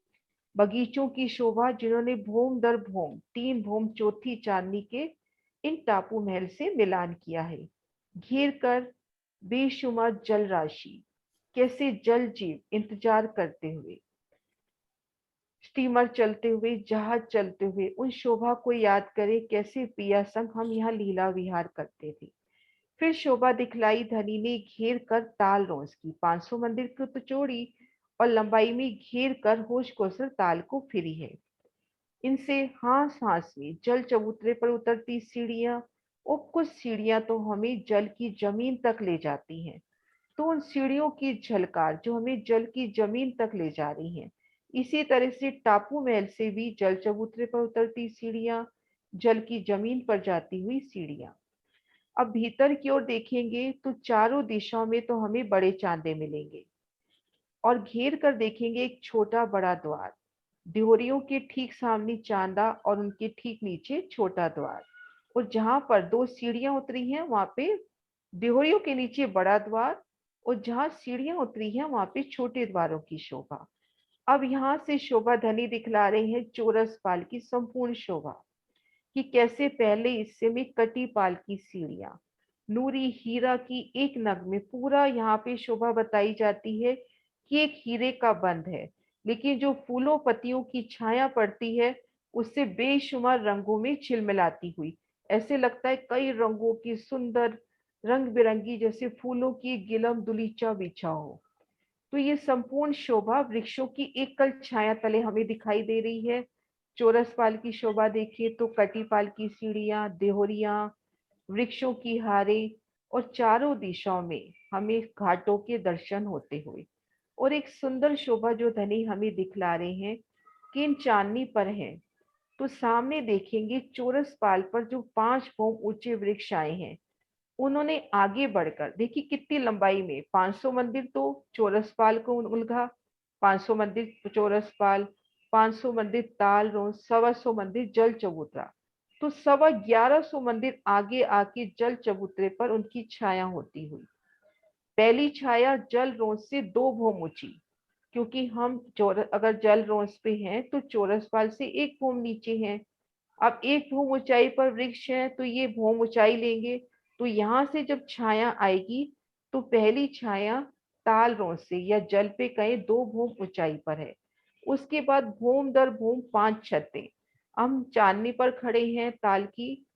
बगीचों की शोभा, जिन्होंने भोम दर भोम, 3 भोम चौथी चांदनी के इन टापू महल से मिलान किया है। घेर कर बेशुमार जल राशि, कैसे जल जीव इंतजार करते हुए, स्टीमर चलते हुए, जहाज चलते हुए, उन शोभा को याद करें, कैसे पिया संग हम यहाँ लीला विहार करते थे। फिर शोभा दिखलाई धनी ने घेर कर ताल रोज की, 500 मंदिर की तो चौड़ी और लंबाई में घेर कर होश कोसर ताल को फिरी है। इनसे हांस हांस में जल चबूतरे पर उतरती सीढ़ियां, और कुछ सीढ़ियां तो हमें जल की जमीन तक ले जाती हैं। तो उन सीढ़ियों की झलकार जो हमें जल की जमीन तक ले जा रही हैं। इसी तरह से टापू महल से भी जल चबूतरे पर उतरती सीढ़ियां, जल की जमीन पर जाती हुई सीढ़ियां। अब भीतर की ओर देखेंगे तो चारों दिशाओं में तो हमें बड़े चांदे मिलेंगे, और घेर कर देखेंगे एक छोटा बड़ा द्वार। ड्योरियों के ठीक सामने चांदा और उनके ठीक नीचे छोटा द्वार, और जहां पर दो सीढ़ियां उतरी हैं वहां पे ड्योरियों के नीचे बड़ा द्वार, और जहां सीढ़ियां उतरी हैं वहां पे छोटे द्वारों की शोभा। अब यहाँ से शोभा धनी दिखला रहे हैं चौरस पाल की संपूर्ण शोभा, कि कैसे पहले हिस्से में कटी पाल की सीढ़ियां, नूरी हीरा की एक नग में पूरा यहाँ पे शोभा बताई जाती है कि एक हीरे का बंद है, लेकिन जो फूलों पत्तियों की छाया पड़ती है उससे बेशुमार रंगों में छिलमिलाती हुई, ऐसे लगता है कई रंगों की सुंदर रंग बिरंगी, जैसे फूलों की गिलम दुलीचा बिछा हो। तो ये संपूर्ण शोभा वृक्षों की एकल छाया तले हमें दिखाई दे रही है। चौरसपाल की शोभा देखिए तो कटीपाल की सीढ़ियां, देहोरियां, वृक्षों की हारें और चारों दिशाओं में हमें घाटों के दर्शन होते हुए, और एक सुंदर शोभा जो धनी हमें दिखला रहे हैं कि इन चांदनी पर है। तो सामने देखेंगे चौरसपाल पर जो 5 भौम ऊंचे वृक्ष आए हैं, उन्होंने आगे बढ़कर देखिए कितनी लंबाई में 500 मंदिर तो चौरसपाल को उलझा, 500 मंदिर चौरसपाल, 500 मंदिर ताल रोज, 125 मंदिर जल चबूतरा। तो 1150 मंदिर आगे आके जल चबूतरे पर उनकी छाया होती हुई। पहली छाया जल रोज से 2 भौम ऊंची, क्योंकि हम अगर जल रोज पे हैं तो चौरसपाल से 1 भौम नीचे हैं। अब 1 भौम ऊंचाई पर वृक्ष है तो ये भौम ऊंचाई लेंगे। तो यहां से जब छाया आएगी तो पहली छाया ताल रोज से या जल पे कहीं 2 भौम ऊंचाई पर है। उसके बाद भौम दर भौम 5 छतें। हम चांदनी पर खड़े हैं, ताल की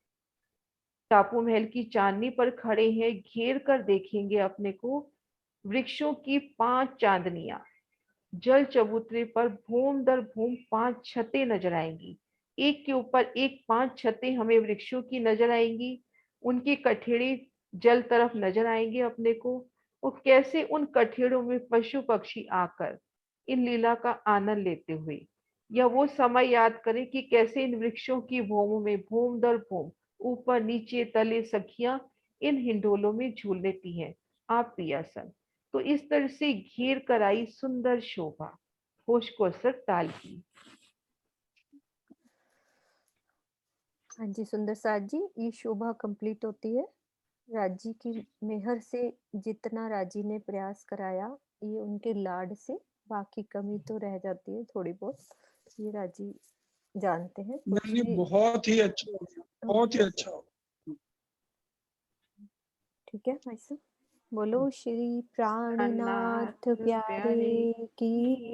टापू महल की चांदनी पर खड़े हैं, घेर कर देखेंगे अपने को वृक्षों की 5 चांदनियां। जल चबूतरे पर भूम दर भूम 5 छतें नजर आएंगी, एक के ऊपर एक 5 छतें हमें वृक्षों की नजर आएंगी। उनके कठेड़े जल तरफ नजर आएंगे अपने को, और कैसे उन कठेड़ों में पशु पक्षी आकर इन लीला का आनंद लेते हुए, या वो समय याद करें कि कैसे इन वृक्षों की भूमों में भूम दर भूम, ऊपर नीचे तले सखियां इन हिंडोलों में झूल लेती हैं आप प्रिया सन। तो इस तरह से घेर कर आई सुंदर शोभा होश को असर ताल की। हाँ जी सुंदर साथ जी, ये शोभा कंप्लीट होती है। राजी की मेहर से जितना राजी ने प्रयास कराया, ये उनके लाड से, बाकी कमी तो रह जाती है थोड़ी बहुत, ये राजी जानते हैं। कुछ नहीं, भी बहुत ही अच्छा हो गया, बहुत ही अच्छा हो गया। ठीक है भाई साहब, बोलो श्री प्राणनाथ प्राणनाथ प्यारे प्यारे की की